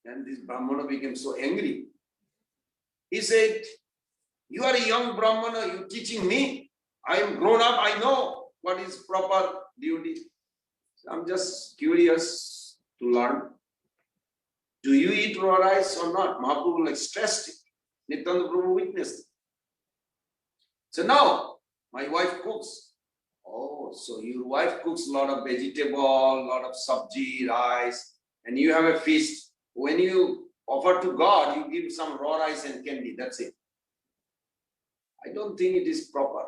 And this Brahmana became so angry. He said, you are a young Brahmana, you teaching me. I am grown up, I know what is proper duty. So I'm just curious to learn. Do you eat raw rice or not? Mahaprabhu stressed it. Nityananda Prabhu witnessed it. So now, my wife cooks. Oh, so your wife cooks a lot of vegetable, a lot of sabji, rice, and you have a feast. When you offer to God, you give some raw rice and candy, that's it. I don't think it is proper.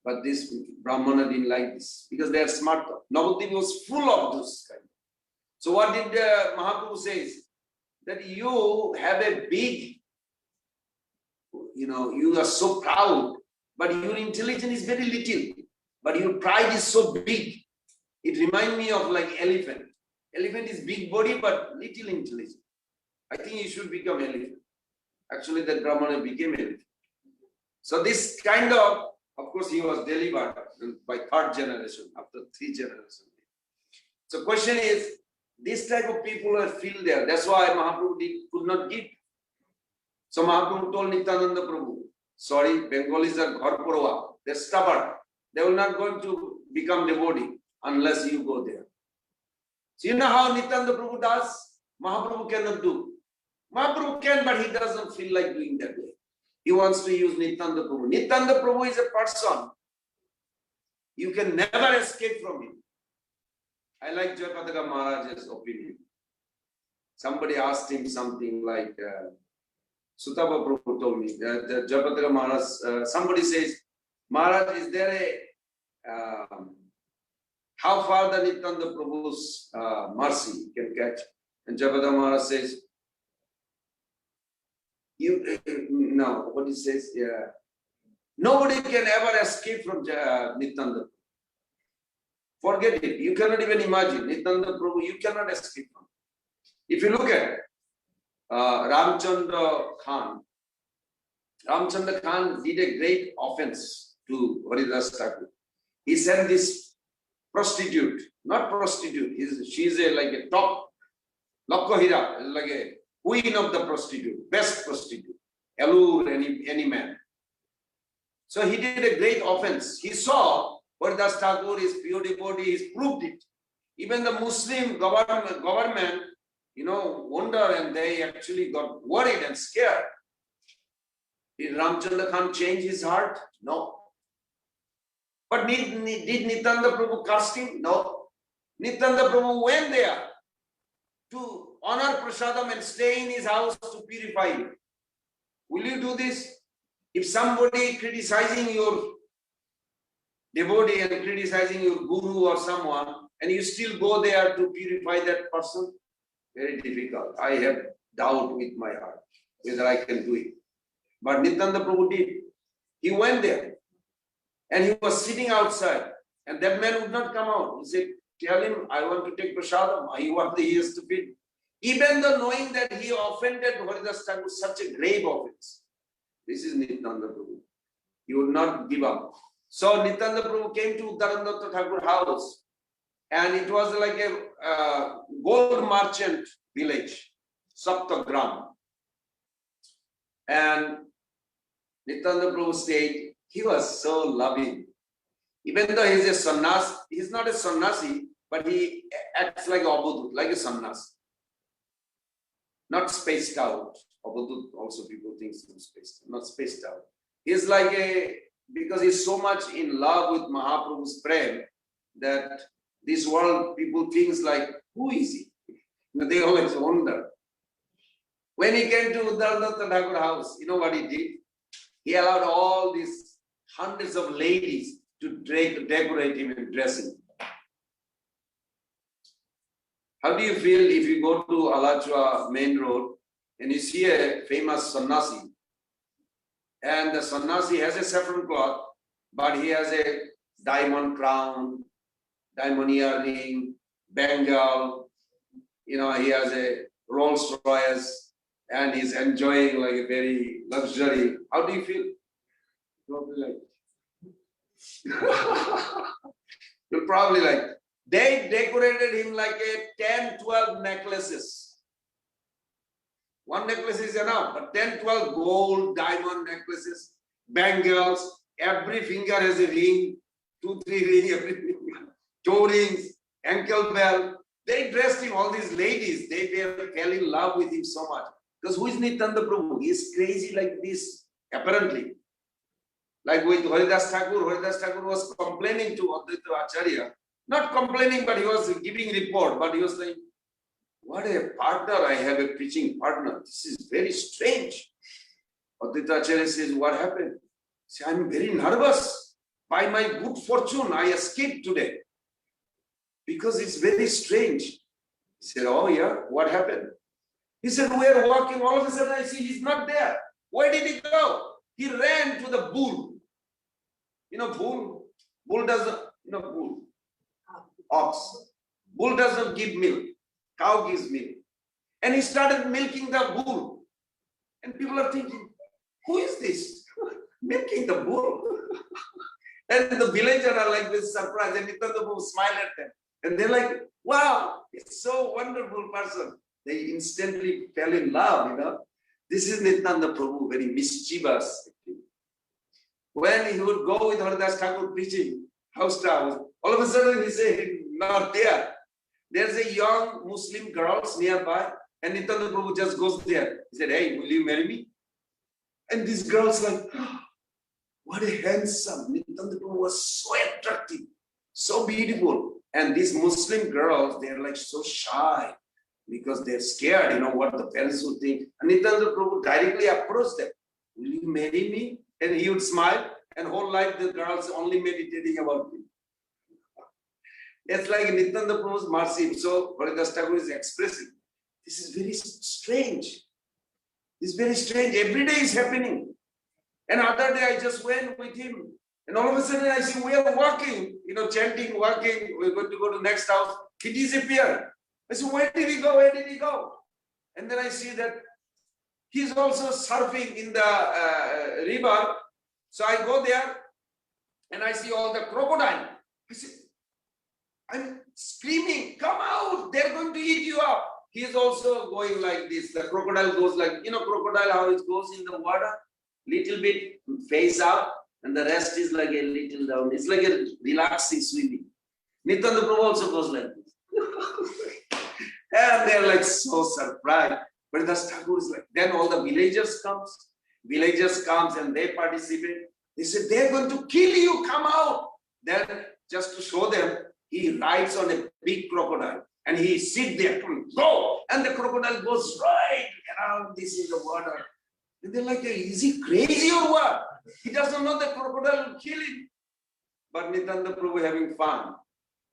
But this Brahmana didn't like this because they are smart. Navadvip was full of this kind. So what did Mahaprabhu say? That you have a big, you are so proud, but your intelligence is very little. But your pride is so big. It reminds me of like elephant. Elephant is big body, but little intelligence. I think you should become elephant. Actually, that Brahmana became elephant. So this kind of course, he was delivered by 3rd generation, after 3 generations. So question is, this type of people are filled there. That's why Mahaprabhu could not give. So Mahaprabhu told Nityananda Prabhu, sorry, Bengalis are Gharpurva. They're stubborn. They will not going to become devotee unless you go there. So you know how Nityananda Prabhu does? Mahaprabhu cannot do. Mahaprabhu can, but he doesn't feel like doing that way. He wants to use Nityananda Prabhu. Nityananda Prabhu is a person. You can never escape from him. I like Jayapataka Maharaj's opinion. Somebody asked him something like, Sutapa Prabhu told me that Jayapataka Maharaj, somebody says, Maharaj, is there a, how far the Nityananda Prabhu's mercy can catch? And Jayapataka Maharaj says, no, what he says, nobody can ever escape from Nityananda. Forget it. You cannot even imagine. Nityananda Prabhu, you cannot escape from. If you look at Ramchandra Khan did a great offense to Haridas Thakur. He sent this prostitute, not prostitute, she's like a top, Lakkohira, like a queen of the prostitute, best prostitute, allure any man. So he did a great offense. He saw Haridas Thakur is pure devotee, he's proved it. Even the Muslim government, wonder, and they actually got worried and scared. Did Ramchandra Khan change his heart? No. But did Nityananda Prabhu curse him? No. Nityananda Prabhu went there to honor Prasadam and stay in his house to purify him. Will you do this? If somebody criticizing your devotee and criticizing your guru or someone, and you still go there to purify that person, very difficult. I have doubt with my heart whether I can do it. But Nityananda Prabhu did. He went there and he was sitting outside, and that man would not come out. He said, tell him, I want to take prasadam. He wants the ears to feed. Even though knowing that he offended Haridas Thakur with such a grave offense. This is Nityananda Prabhu. He would not give up. So Nityananda Prabhu came to Uttarandatta Thakur house, and it was like a gold merchant village, Saptagram. And Nityananda Prabhu stayed. He was so loving. Even though he's a sannyasi, he's not a sannyasi, but he acts like Abhudut, like a sannyasi. Not spaced out. Abhudut also people think he's spaced out, not spaced out. He's like because he's so much in love with Mahaprabhu's prem that this world people thinks like, who is he? They always wonder. When he came to Uttarandatta Thakur house, you know what he did? He allowed all these hundreds of ladies to decorate him and dress him. How do you feel if you go to Alachua main road and you see a famous sannyasi, and the sannyasi has a saffron cloth, but he has a diamond crown, diamond earring, bengal, he has a Rolls Royce, and he's enjoying like a very luxury. How do you feel? Probably like, you're probably like, they decorated him like a 10, 12 necklaces. One necklace is enough, but 10, 12 gold, diamond necklaces, bangles, every finger has a ring, 2, 3 rings, everything, toe rings, ankle bell. They dressed him, all these ladies, they fell in love with him so much. Because who is Nityananda Prabhu? He is crazy like this, apparently. Like with Haridas Thakur was complaining to Advaita Acharya. Not complaining, but he was giving report. But he was like, what a partner, I have a preaching partner. This is very strange. Advaita Acharya says, what happened? He said, I'm very nervous. By my good fortune, I escaped today. Because it's very strange. He said, oh yeah, what happened? He said, we are walking, all of a sudden I see he's not there. Where did he go? He ran to the bull. Bull? Bull doesn't, bull. Ox. Bull doesn't give milk. Cow gives milk. And he started milking the bull. And people are thinking, who is this? Milking the bull. And the villagers are like this surprised. And Nityananda Prabhu smile at them. And they're like, wow, it's so wonderful person. They instantly fell in love, This is Nityananda Prabhu, very mischievous. When he would go with Haridas Thakur preaching, house to house, all of a sudden he said, not there. There's a young Muslim girls nearby, and Nityananda Prabhu just goes there. He said, hey, will you marry me? And these girls like, oh, what a handsome. Nityananda Prabhu was so attractive, so beautiful. And these Muslim girls, they're like so shy because they're scared, what the parents will think. And Nityananda Prabhu directly approached them. Will you marry me? And he would smile, and whole life the girls only meditating about him. It's like Nityananda Prabhu's mercy. So Haridas Thakur is expressing. This is very strange. It's very strange. Every day is happening. And other day I just went with him. And all of a sudden I see we are walking, chanting, walking. We're going to go to the next house. He disappeared. I said, where did he go? Where did he go? And then I see that he's also surfing in the river. So I go there and I see all the crocodile. I said, I'm screaming, come out, they're going to eat you up. He is also going like this. The crocodile goes like, crocodile, how it goes in the water, little bit face up, and the rest is like a little down. It's like a relaxing swimming. Nityananda Prabhu also goes like this. And they're like so surprised. But the Thakur is like, then all the villagers comes and they participate. They say, they're going to kill you, come out. Then just to show them, he rides on a big crocodile and he sits there, go. And the crocodile goes right around this in the water. And they're like, is he crazy or what? He doesn't know the crocodile will kill him. But Nityananda Prabhu having fun.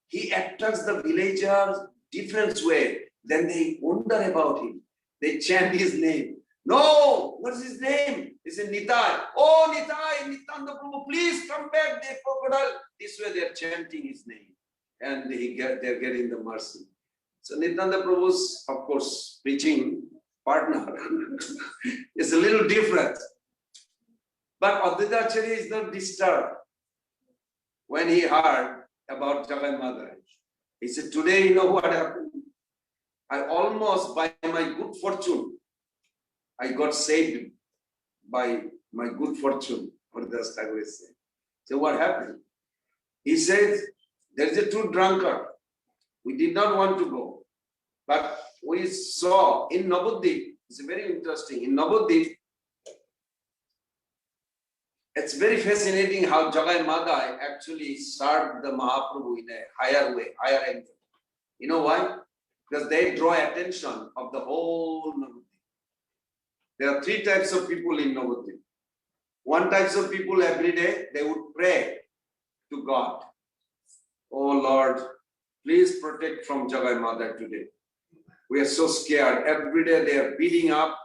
He attracts the villagers different way. Then they wonder about him. They chant his name. No, what's his name? He said, Nitai. Oh, Nitai, Nityananda Prabhu, please come back, the crocodile. This way they're chanting his name. And they're getting the mercy. So Nityananda Prabhu's, of course, preaching partner is a little different. But Advaita Acharya is not disturbed when he heard about Jagai Mother. He said, today, what happened? I almost, by my good fortune, I got saved by my good fortune. Haridas Thakur said. So what happened? He says, there is a two drunkard. We did not want to go. But we saw in Navadvip, it's very interesting, in Navadvip, it's very fascinating how Jagai Madai actually served the Mahaprabhu in a higher way, higher angle. You know why? Because they draw attention of the whole Navadvip. There are three types of people in Navadvip. One type of people every day, they would pray to God. Oh Lord, please protect from Jagai Mother today. We are so scared. Every day they are beating up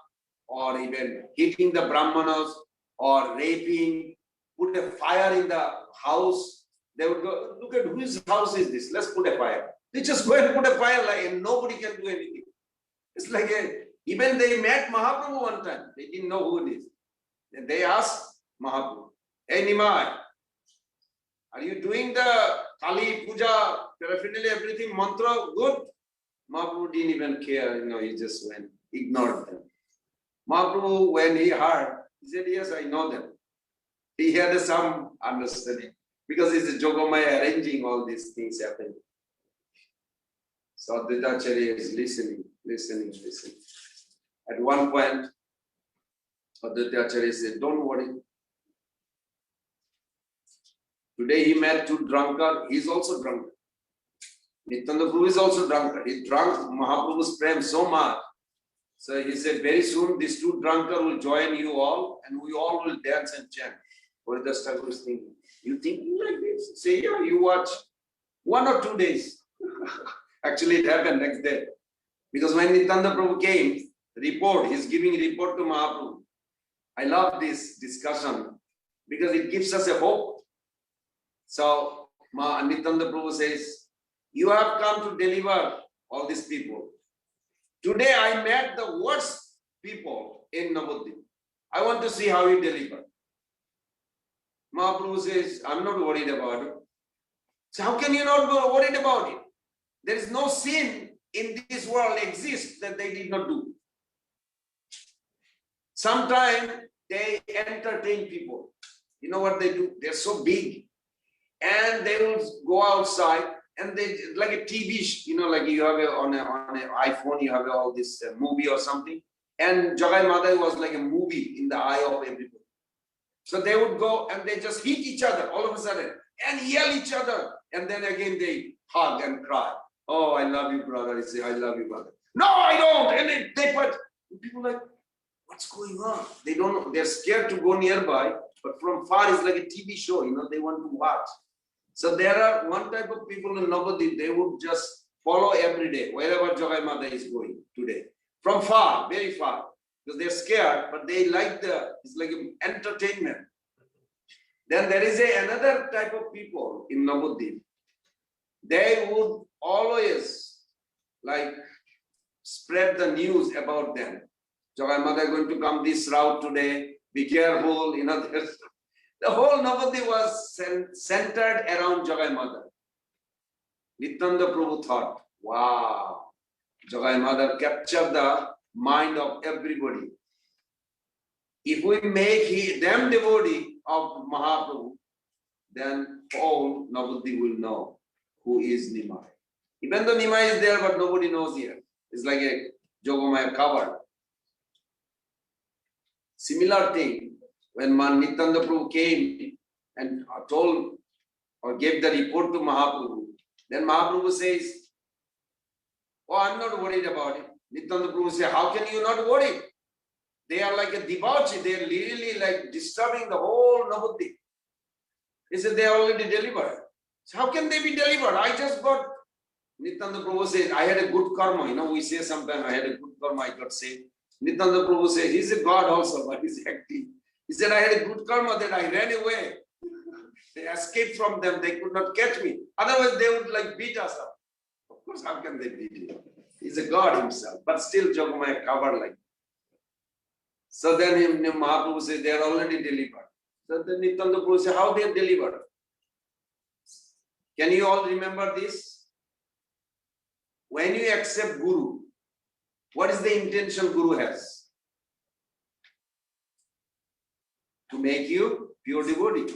or even hitting the Brahmanas or raping, put a fire in the house. They would go, look at whose house is this? Let's put a fire. They just go and put a fire and nobody can do anything. It's like even they met Mahaprabhu one time. They didn't know who it is. And they asked Mahaprabhu, hey Nimai, are you doing the Kali Puja, paraphernalia, everything, mantra, good? Mahaprabhu didn't even care, he just went, ignored them. Mahaprabhu, when he heard, he said, yes, I know them. He had some understanding because it's a Jogamaya arranging all these things happening. So Advaita Acharya is listening. At one point, Advaita Acharya said, don't worry. Today he met two drunkards. He's also drunk. Nityananda Prabhu is also drunkard. He drank Mahaprabhu's prem so much. So he said, very soon these two drunkards will join you all and we all will dance and chant. Haridas Thakur is thinking, you thinking like this? Say, yeah, you watch 1 or 2 days. Actually, it happened next day. Because when Nityananda Prabhu came, he's giving report to Mahaprabhu. I love this discussion because it gives us a hope. So Nityananda Prabhu says, you have come to deliver all these people. Today I met the worst people in Navadvip. I want to see how you deliver. Mahaprabhu says, I'm not worried about it. So how can you not be worried about it? There is no sin in this world exists that they did not do. Sometimes they entertain people. You know what they do? They're so big. And they will go outside and they like a TV, like you have on an iPhone, you have all this movie or something. And Jagai Madai was like a movie in the eye of everybody. So they would go and they just hit each other all of a sudden and yell each other. And then again they hug and cry. Oh, I love you, brother. He say, I love you, brother. No, I don't. And they put people like, what's going on? They don't know. They're scared to go nearby, but from far it's like a TV show, they want to watch. So there are one type of people in Navadvip, they would just follow every day, wherever Jagai Mata is going today. From far, very far. Because they're scared, but they like it's like entertainment. Then there is another type of people in Navadvip. They would always like spread the news about them. Jagai Mata is going to come this route today. Be careful. The whole Navadvip was centered around Jagai Mata. Nityananda Prabhu thought, wow, Jagai Mata captured the mind of everybody. If we make them devotee of Mahaprabhu, then all Navadvip will know who is Nimai. Even though Nimai is there, but nobody knows here. It's like a Jogomaya cover. Similar thing, when Nityananda Prabhu came and told or gave the report to Mahaprabhu, then Mahaprabhu says, oh, I'm not worried about it. Nityananda Prabhu says, how can you not worry? They are like a debauchee. They are really like disturbing the whole Navadvip. He said, they are already delivered. So how can they be delivered? I just got, Nityananda Prabhu says, I had a good karma. We say sometimes, I had a good karma, I got saved. Nityananda Prabhu says, he's a God also, but he's active. He said, I had a good karma that I ran away. They escaped from them. They could not catch me. Otherwise, they would like beat us up. Of course, how can they beat him? He's a God himself, but still Jogomaya covered like that. So then Mahaprabhu says, they are already delivered. So then Nityananda Prabhu says, how they are delivered? Can you all remember this? When you accept Guru, what is the intention Guru has? To make you pure devotee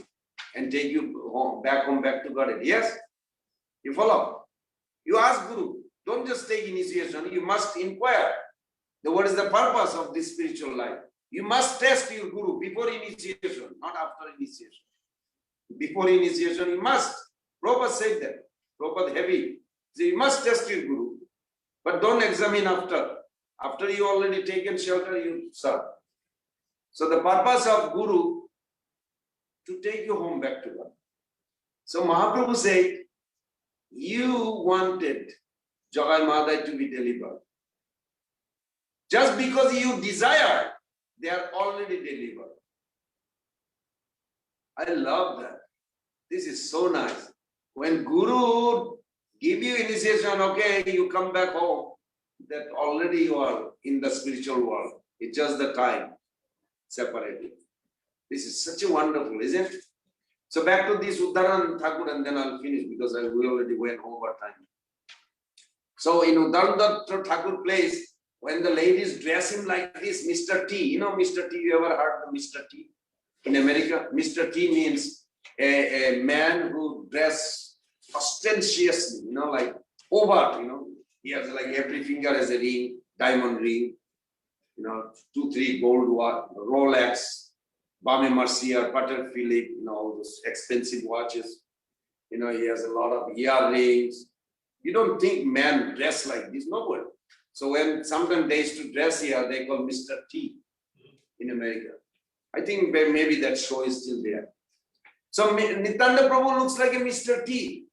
and take you home, back to Godhead. Yes? You follow? You ask Guru. Don't just take initiation. You must inquire. What is the purpose of this spiritual life? You must test your Guru before initiation, not after initiation. Before initiation, you must. Prabhupada said that. Prabhupada heavy. So you must test your Guru. But don't examine after. After you already taken shelter, you serve. So the purpose of Guru, to take you home back to God. So Mahaprabhu said, you wanted Jagai Mata to be delivered. Just because you desire, they are already delivered. I love that. This is so nice. When Guru give you initiation, okay, you come back home, that already you are in the spiritual world. It's just the time separated. This is such a wonderful, isn't it? So back to this Uddharan Thakur, and then I'll finish because we already went over time. So in Uddharan Thakur place, when the ladies dress him like this, Mr. T, Mr. T, you ever heard of Mr. T? In America, Mr. T means a man who dress ostentatiously, like overt, he has like every finger has a ring, diamond ring, 2-3 gold Rolex, Bame Mercier, Patek Philippe, all those expensive watches. He has a lot of earrings. You don't think men dress like this, nobody. So when sometimes they used to dress here, they call Mr. T in America. I think maybe that show is still there. So Nityananda Prabhu looks like a Mr. T.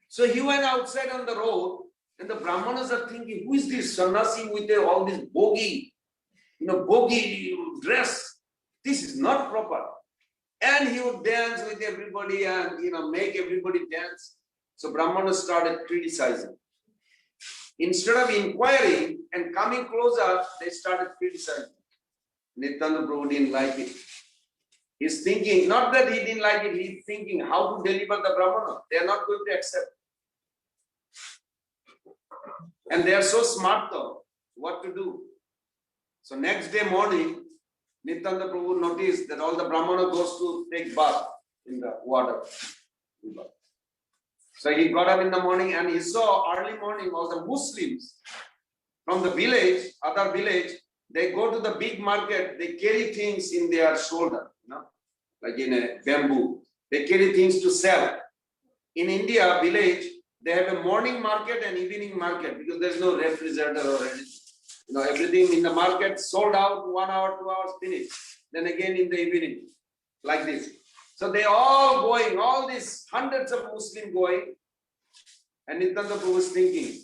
So he went outside on the road, and the Brahmanas are thinking, who is this sannyasi with all this bogi, bogi dress? This is not proper. And he would dance with everybody and, make everybody dance. So Brahmanas started criticizing. Instead of inquiring and coming closer, they started criticizing. Nityananda Prabhu didn't like it. He's thinking, not that he didn't like it, he's thinking how to deliver the Brahmana. They are not going to accept. And they are so smart though, what to do. So next day morning, Nityananda Prabhu noticed that all the Brahmana goes to take bath in the water. So he got up in the morning and he saw early morning all the Muslims from the village, other village, they go to the big market, they carry things in their shoulder, like in a bamboo. They carry things to sell. In India, village, They have a morning market and evening market because there's no refrigerator or anything. You know, everything in the market sold out, 1 hour, 2 hours, finished. Then again in the evening, like this. So they all going, all these hundreds of Muslims going. And Nityananda Prabhu was thinking,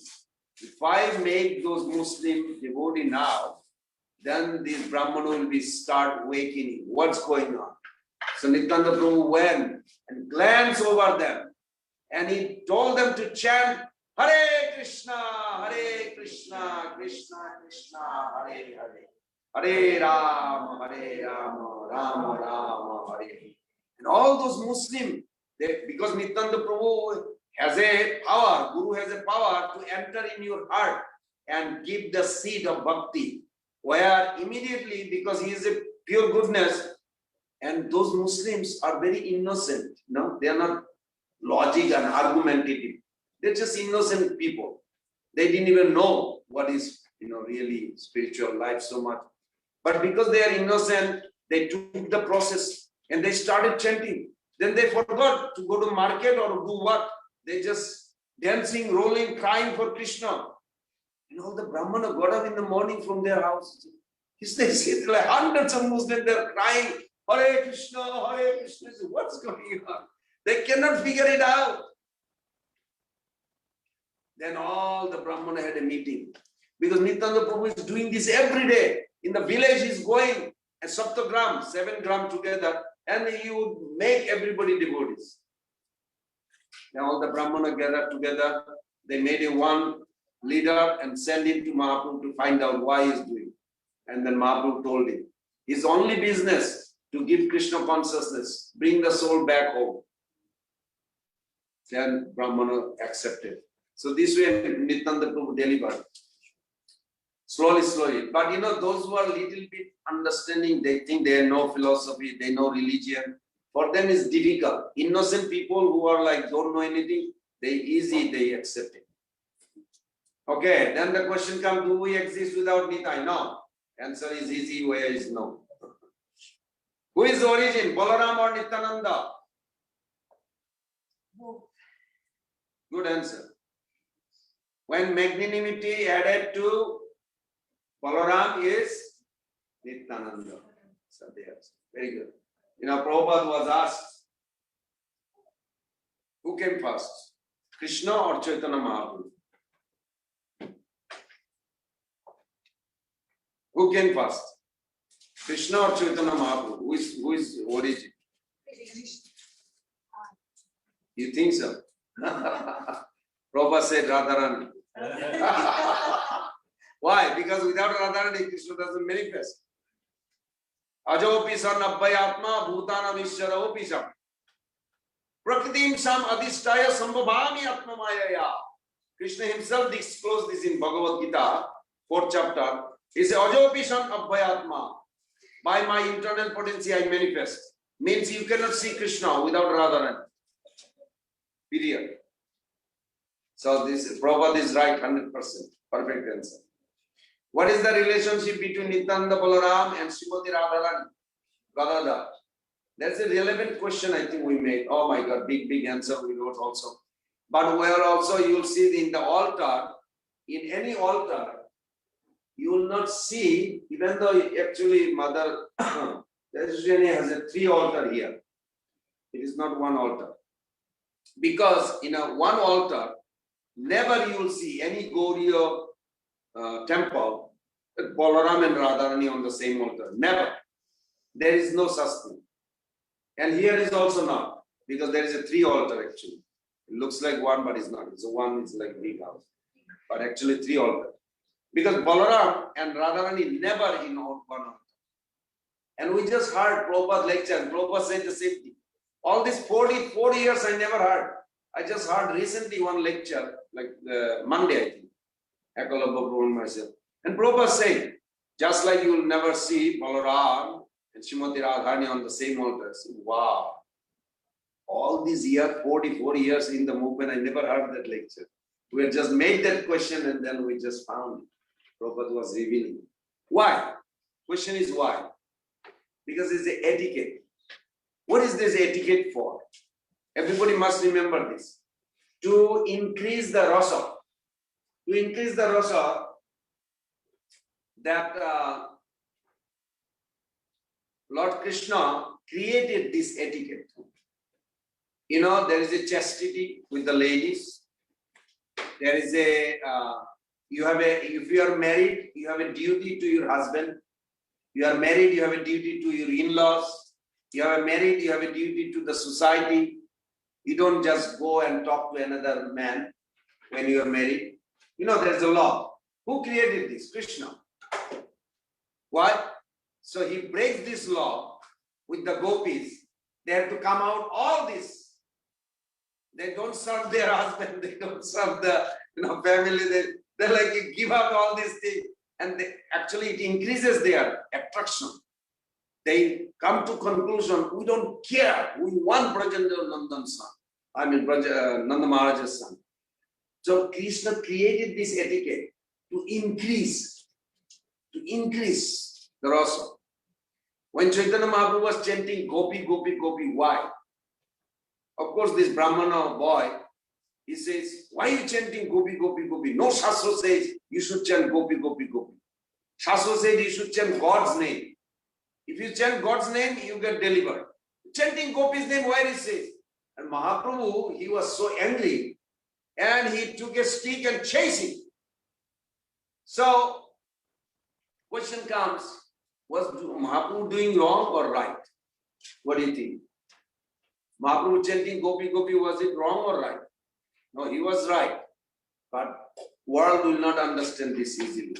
if I make those Muslim devotees now, then these Brahmana will be start awakening. What's going on? So Nityananda Prabhu went and glanced over them. And he told them to chant Hare Krishna, Krishna Krishna, Hare Hare. Hare Rama, Rama Rama, Hare. And all those Muslims, because Nityananda Prabhu has a power, Guru has a power to enter in your heart and give the seed of bhakti, where immediately, because he is a pure goodness, and those Muslims are very innocent, no, they are not logic and argumentative. They're just innocent people. They didn't even know what is, really spiritual life so much. But because they are innocent, they took the process and they started chanting. Then they forgot to go to market or do what. They just dancing, rolling, crying for Krishna. And all the Brahmana got up in the morning from their house. They see like hundreds of Muslims, they're crying, Hare Krishna, Hare Krishna. What's going on? They cannot figure it out. Then all the Brahmana had a meeting. Because Nityananda Prabhu is doing this every day. In the village, he's going and Saptagram, 7 gram together, and he would make everybody devotees. Then all the Brahmana gathered together. They made a one leader and sent him to Mahaprabhu to find out why he's doing. And then Mahaprabhu told him, his only business to give Krishna consciousness, bring the soul back home. Then Brahmana accepted. So this way Nityananda Prabhu delivered. Slowly. But those who are little bit understanding, they think they know philosophy, they know religion. For them it's difficult. Innocent people who are like, don't know anything, they accept it. Okay, then the question comes, do we exist without Nitai? No. Answer is easy, where is no. Who is the origin, Balaram or Nityananda? Good answer. When magnanimity added to Balaram is Nityananda. So very good. Prabhupada was asked, who came first? Krishna or Chaitanya Mahaprabhu? Who came first? Krishna or Chaitanya Mahaprabhu? Who is origin? You think so? Prabhupada said Radharani. Why? Because without Radharani, Krishna doesn't manifest. Ajopi san abhayatma bhutanam ishara opisam. Prakritim sam adhishtaya sambhavami atmamayaya. Krishna himself disclosed this in Bhagavad Gita, 4th chapter. He said, Ajopi san abhayatma. By my internal potency I manifest. Means you cannot see Krishna without Radharani. Period. So this Prabhupada is right, 100%. Perfect answer. What is the relationship between Nityananda Balaram and Srimati Radharani? That's a relevant question I think we made. Oh my God, big answer we wrote also. But where also you will see in the altar, in any altar, you will not see, even though actually Mother Teresa has a 3 altar here. It is not 1 altar. Because in a 1 altar, never you will see any Gauriya temple, Balaram and Radharani on the same altar. Never. There is no such thing. And here is also not, because there is a 3 altar actually. It looks like 1, but it's not. So 1 is like big house. But actually 3 altar. Because Balaram and Radharani never in 1 altar. And we just heard Prabhupada lecture, and Prabhupada said the same thing. All these 40 years I never heard. I just heard recently one lecture, like Monday, I think. Ekalabha Prabhu and myself. And Prabhupada said, just like you will never see Balaram and Srimati Radharani on the same altar. I said, wow. All these years, 44 years in the movement, I never heard that lecture. We had just made that question and then we just found it. Prabhupada was revealing. Why? Question is why? Because it's the etiquette. What is this etiquette for? Everybody must remember this. to increase the rasa. To increase the rasa, that Lord Krishna created this etiquette. You know, there is a chastity with the ladies. There is a, if you are married, you have a duty to your husband. You are married, you have a duty to your in-laws. You are married, you have a duty to the society. You don't just go and talk to another man when you are married. You know, there's a law. Who created this? Krishna. Why? So he breaks this law with the gopis. They have to come out all this. They don't serve their husband. They don't serve the family. They like give up all these things. And actually it increases their attraction. They come to conclusion, we don't care. We want Brajendra Nandan's son. I mean, Nanda Maharaja's son. So Krishna created this etiquette to increase the rasa. When Chaitanya Mahaprabhu was chanting Gopi, Gopi, Gopi, why? Of course, this Brahmana boy, he says, why are you chanting Gopi, Gopi, Gopi? No Shastra says you should chant Gopi, Gopi, Gopi. Shastra said you should chant God's name. If you chant God's name, you get delivered. Chanting Gopi's name, where it says? And Mahaprabhu, he was so angry, and he took a stick and chased him. So, question comes, was Mahaprabhu doing wrong or right? What do you think? Mahaprabhu chanting Gopi, Gopi, was it wrong or right? No, he was right. But world will not understand this easily.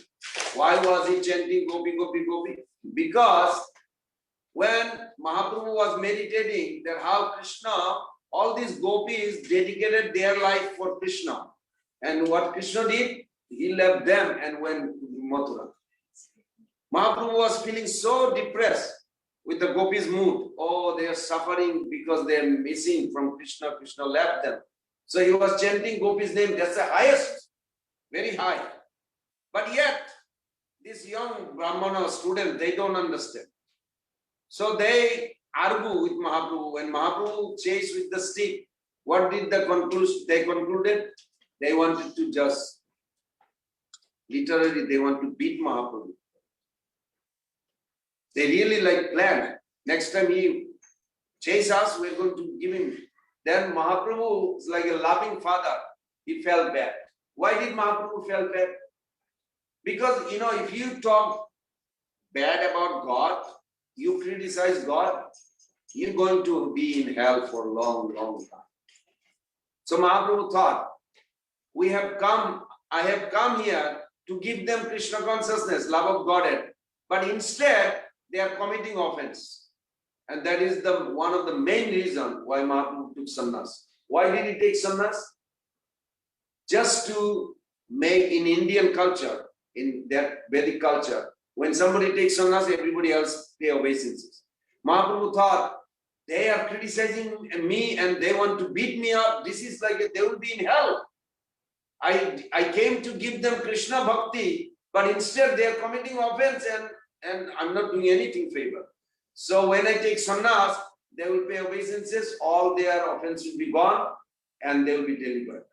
Why was he chanting Gopi, Gopi, Gopi? Because when Mahaprabhu was meditating that how Krishna, all these gopis dedicated their life for Krishna. And what Krishna did, he left them and went to Mathura. Mahaprabhu was feeling so depressed with the gopis' mood. Oh, they are suffering because they are missing from Krishna. Krishna left them. So he was chanting gopis' name. That's the highest, very high. But yet, this young Brahmana student, they don't understand. So they argue with Mahaprabhu. When Mahaprabhu chased with the stick, what did they concluded? They wanted to just, literally, they want to beat Mahaprabhu. They really planned. Next time he chase us, we're going to give him. Then Mahaprabhu is like a loving father. He felt bad. Why did Mahaprabhu feel bad? Because, if you talk bad about God, you criticize God, you're going to be in hell for a long, long time. So Mahaprabhu thought, I have come here to give them Krishna consciousness, love of Godhead. But instead, they are committing offense. And that is one of the main reasons why Mahaprabhu took sannyas. Why did he take sannyas? Just to make in Indian culture, in that Vedic culture, when somebody takes sannyas, everybody else pay obeisances. Mahaprabhu thought, they are criticizing me and they want to beat me up. This is like they will be in hell. I came to give them Krishna bhakti, but instead they are committing offense and I'm not doing anything favor. So when I take sannyas, they will pay obeisances, all their offense will be gone and they will be delivered.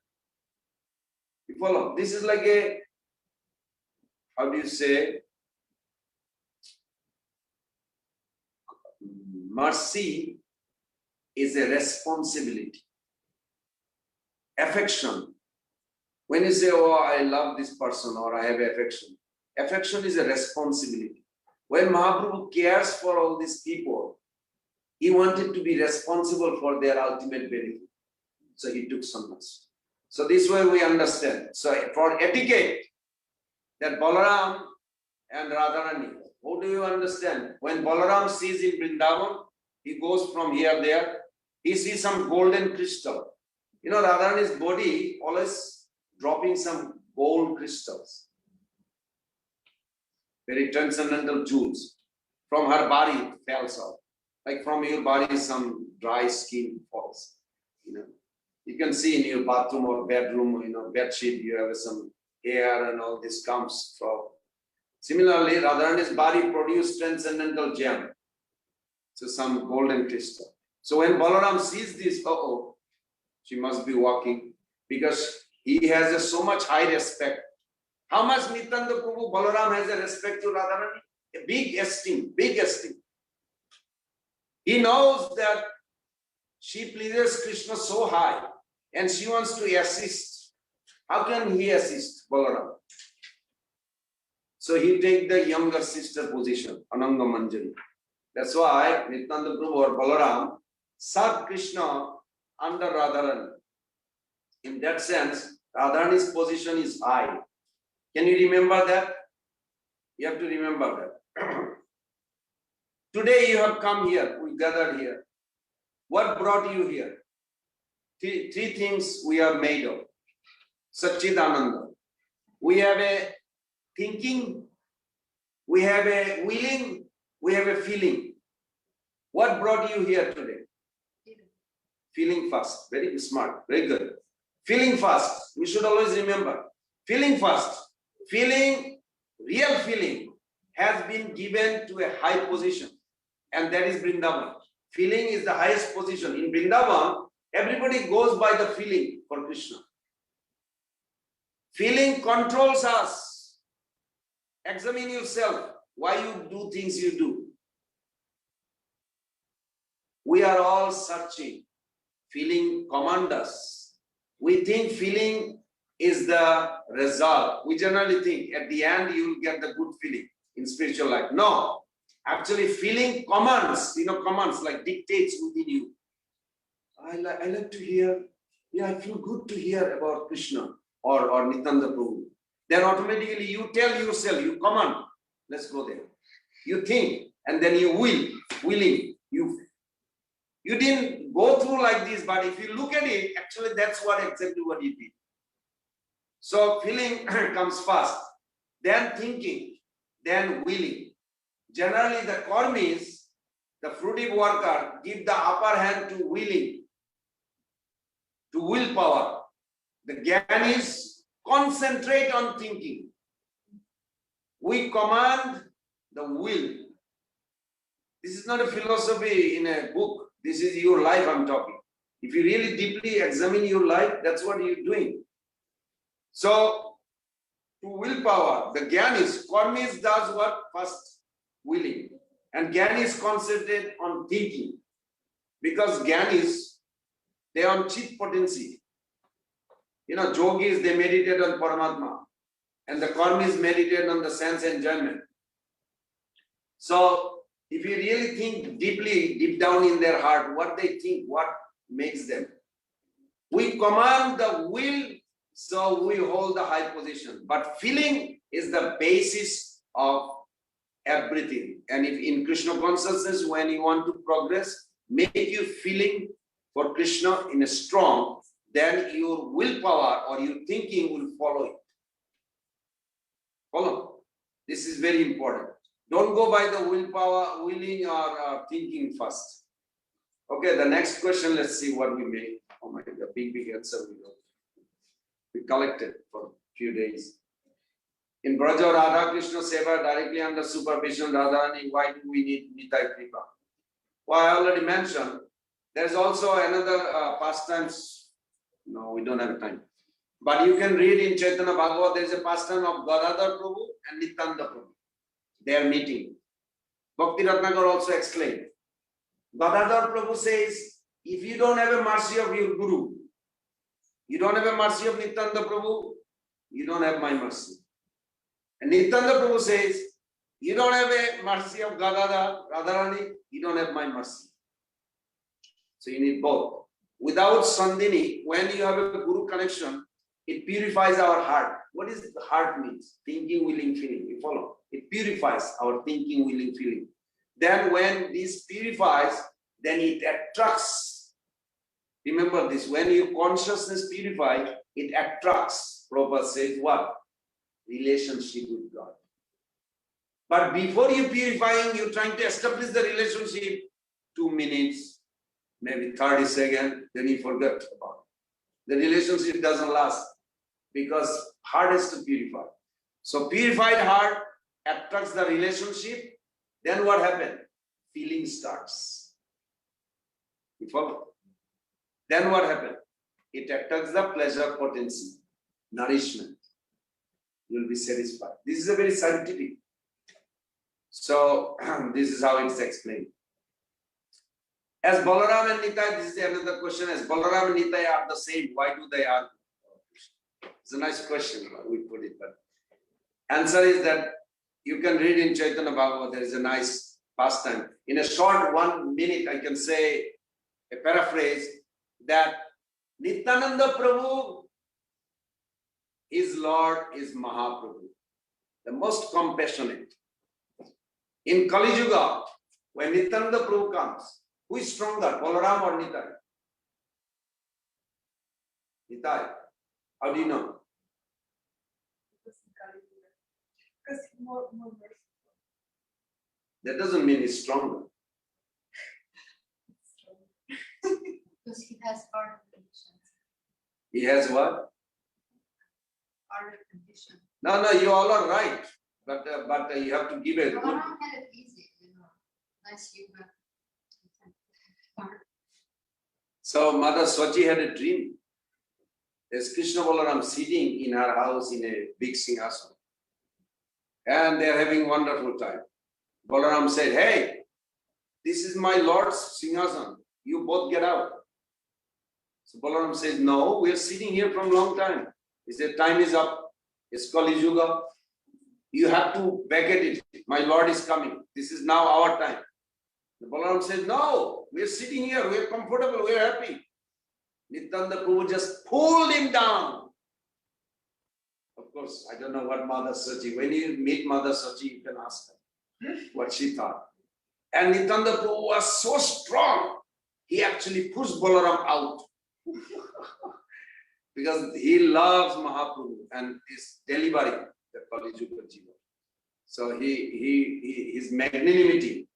You follow? This is like a, how do you say? Mercy is a responsibility. Affection. When you say, oh, I love this person or I have affection. Affection is a responsibility. When Mahaprabhu cares for all these people, he wanted to be responsible for their ultimate benefit. So he took sannyas. So this way we understand. So for etiquette, that Balaram and Radharani, how do you understand? When Balaram sees in Vrindavan, he goes from here there, he sees some golden crystal. Radharani's body always dropping some gold crystals. Very transcendental jewels. From her body it falls out. Like from your body some dry skin falls. You can see in your bathroom or bedroom, bed sheet, you have some hair and all this comes from. Similarly, Radharani's body produced transcendental gem. So some golden crystal. So when Balaram sees this, she must be walking. because he has so much high respect. How much Nityananda Prabhu Balaram has a respect to Radharani? A big esteem, big esteem. He knows that she pleases Krishna so high and she wants to assist. How can he assist Balaram? So he take the younger sister position, Ananga Manjari. That's why Nityananda Prabhu or Balaram serve Krishna under Radharani. In that sense, Radharani's position is high. Can you remember that? You have to remember that. Today you have come here, we gathered here. What brought you here? Three things we are made of. Satchidananda. We have a thinking, we have a willing, we have a feeling. What brought you here today? Feeling first. Very smart, very good. Feeling first. We should always remember. Feeling first. Feeling, real feeling has been given to a high position, and that is Vrindavan. Feeling is the highest position. In Vrindavan, everybody goes by the feeling for Krishna. Feeling controls us. Examine yourself, why you do things you do. We are all searching. Feeling commands us. We think feeling is the result. We generally think at the end you will get the good feeling in spiritual life. No. Actually, feeling commands, commands like dictates within you. I like to hear, I feel good to hear about Krishna or Nityananda Prabhu. Then automatically you tell yourself, you command, let's go there. You think, and then you willing. You didn't go through like this, but if you look at it, actually that's exactly what you did. So feeling comes first, then thinking, then willing. Generally, the karmis, the fruitive worker, give the upper hand to willing, to willpower. The jnanis concentrate on thinking. We command the will. This is not a philosophy in a book. This is your life I'm talking. If you really deeply examine your life, that's what you're doing. So, to willpower, the jnanis, karmis does what? First, willing. And jnanis concentrate on thinking. Because jnanis, they are on chitt potency. Yogis, they meditate on Paramatma. And the karmis meditate on the sense enjoyment. So, if you really think deeply, deep down in their heart, what they think, what makes them. We command the will, so we hold the high position. But feeling is the basis of everything. And if in Krishna consciousness, when you want to progress, make you feeling for Krishna in a strong, then your willpower or your thinking will follow it. Follow? This is very important. Don't go by the willpower, willing or thinking first. Okay, the next question, let's see what we made. Oh my God, big answer we collected for a few days. In Braja, Radha Krishna Seva directly under supervision Radharani, why do we need Nitai Kripa? Well, I already mentioned, there's also another pastimes. No, we don't have time. But you can read in Chaitanya Bhagavad, there is a pastime of Gadadhar Prabhu and Nityananda Prabhu. They are meeting. Bhakti Ratnakar also explained. Gadadhar Prabhu says, if you don't have a mercy of your Guru, you don't have a mercy of Nityananda Prabhu, you don't have my mercy. And Nityananda Prabhu says, you don't have a mercy of Gadadhar, Radharani, you don't have my mercy. So you need both. Without Sandhini, when you have a Guru connection, it purifies our heart. What is the heart means? Thinking, willing, feeling. You follow? It purifies our thinking, willing, feeling. Then when this purifies, then it attracts. Remember this, when your consciousness purifies, it attracts. Prabhupada says what? Relationship with God. But before you purifying, you're trying to establish the relationship, 2 minutes, maybe 30 seconds, then you forget about it. The relationship doesn't last because heart has to purify. So purified heart attracts the relationship. Then what happens? Feeling starts. You follow? Then what happens? it attacks the pleasure potency, nourishment. You will be satisfied. This is a very scientific. So this is how it's explained. As Balaram and Nitai, this is another question. As Balaram and Nitai are the same, why do they argue? It's a nice question, we put it, but answer is that you can read in Chaitanya Bhagavad, there is a nice pastime. In a short 1 minute, I can say a paraphrase that Nityananda Prabhu, his Lord is Mahaprabhu, the most compassionate. In Kali Yuga, when Nityananda Prabhu comes, who is stronger, Balaram or Nitai? Nitai. How do you know? Because he's more merciful. That doesn't mean he's stronger. Because he has harder conditions. He has what? Harder conditions. No, you all are right. But you have to give it. Balaram had it easy, nice yoga. So Mother Swachi had a dream. There's Krishna Balaram sitting in her house in a big singhasan. And they are having wonderful time. Balaram said, hey, this is my Lord's singhasan. You both get out. So Balaram says, no, we are sitting here from a long time. He said, time is up. It's Kali Yuga. You have to vacate it. My Lord is coming. This is now our time. The Balaram says, no, we are sitting here. We are comfortable. We are happy. Nityananda Prabhu just pulled him down. Of course, I don't know what Mother Sachi. When you meet Mother Sachi, you can ask her what she thought. And Nityananda Prabhu was so strong, he actually pushed Balaram out. Because he loves Mahaprabhu and is delivering the Kali Yuga Jiva. So his magnanimity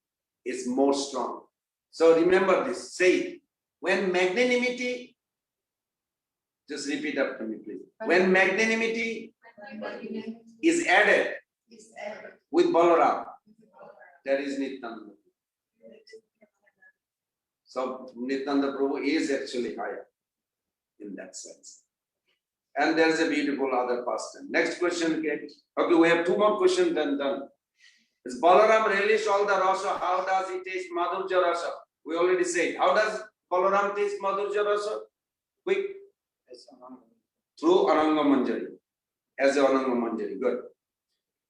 is more strong. So remember this, say it. When magnanimity, just repeat after me please. When magnanimity is added with Balaram, that is Nityananda. So Nityananda Prabhu is actually higher in that sense. And there's a beautiful other pastime. Next question, okay? Okay, we have 2 more questions, then done. Is Balaram relish all the rasa? How does he taste Madhurja rasa? We already said. How does Balaram taste Madhurja rasa? Quick. Through Ananga Manjari. As a Ananga Manjari. Good.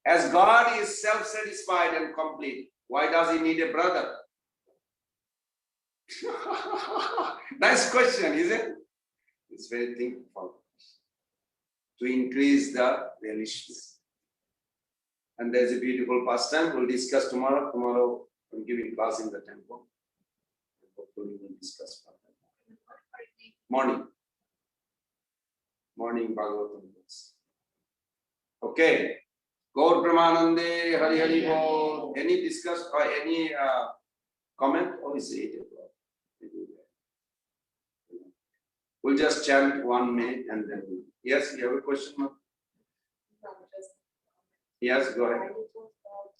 As God is self-satisfied and complete, why does he need a brother? Nice question, is it? It's very thinkful. To increase the relishness. And there's a beautiful pastime we'll discuss tomorrow. Tomorrow I'm giving class in the temple. Hopefully we'll discuss further. Morning Bhagavatam. Okay. Gaur Pramanande, Hari Hari Bol. Any discuss or any comment? Oh, it's 8 o'clock. We'll just chant 1 minute and then. Yes, you have a question, ma'am? No, just. Yes, go ahead. I talked about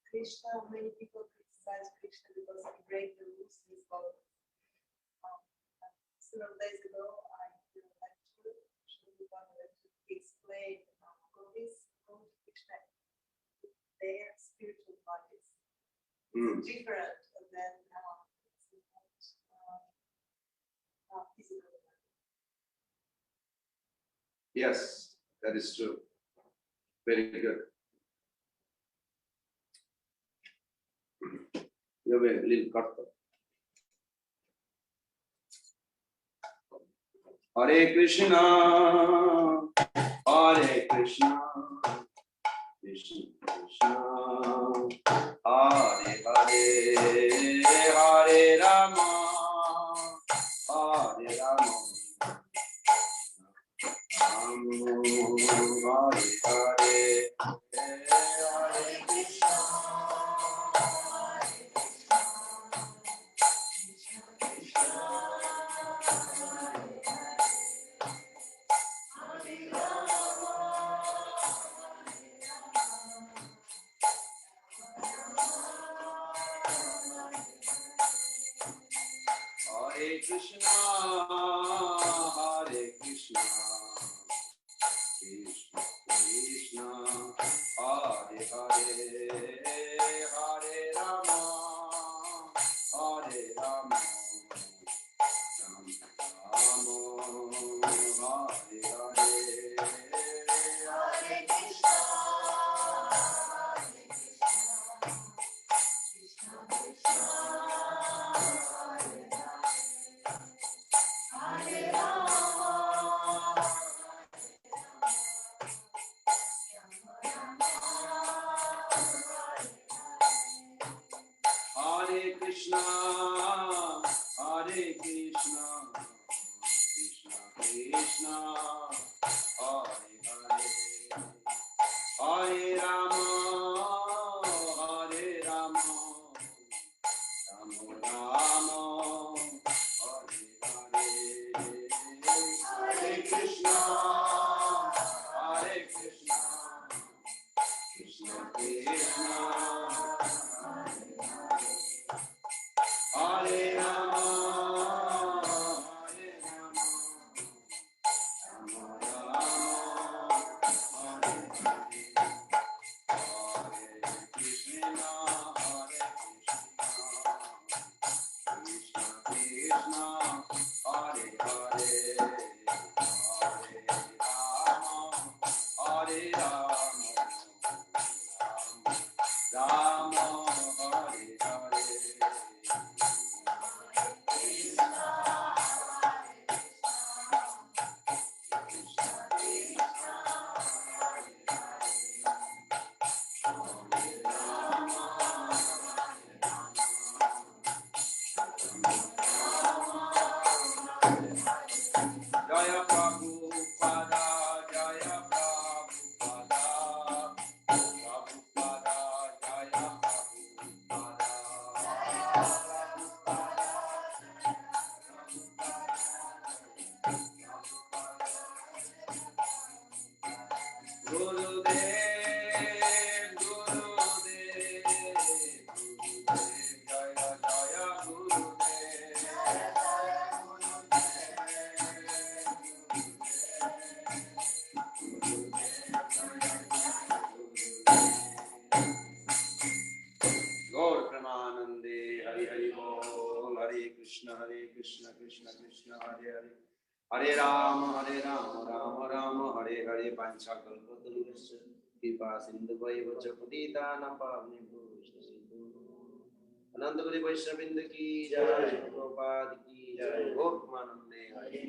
Krishna. Many people criticize Krishna because he breaks the rules in his body. Several days ago, I did a lecture to explain how this Krishna, their spiritual bodies, different than physical. Yes, that is true. Very good. You have a little cut. Hare Krishna, Hare Krishna, Krishna Krishna, Hare Hare, Hare Rama, Hare Rama, Hare Hare, Hare Krishna. Krishna, Hare Krishna, Krishna Krishna, Hare Hare, Hare Rama, Hare Rama, Rama Rama, Hare Hare, Hare Krishna, Krishna Krishna, Hare Rama, Hare Krishna, Hare Krishna, Krishna Krishna, Hare Hare, Hare Rama, Hare Rama, Rama Rama, Hare Hare, Hare Krishna, Hare Krishna, Krishna Krishna, Hare Rama, Hare Rama, Rama Rama, Hare Hare, Hare Krishna, Hare Krishna, Krishna Krishna, Hare Hare, Hare Rama, Hare Rama, Rama Hare Hare. Jaya Prabhupada, Jaya Prabhupada, Prabhupada, Jaya Prabhupada. Gurudev, Gurudev, Gurudev, Jaya Jaya Gurudev. Gaur Premanande, Hari Hari Bol, Hare Krishna, Krishna Krishna, Hare Hare, Hare Rama, Rama Rama, Hare Hare, Pancha Kalpatarusya, Kripa Sindhu Vacha Patitanam Pavanebhyo Vaishnavibhyo. Ananta Kori Vaishnavindra ki jai, Prabhupada ki jai, Gaur Premanande, Hare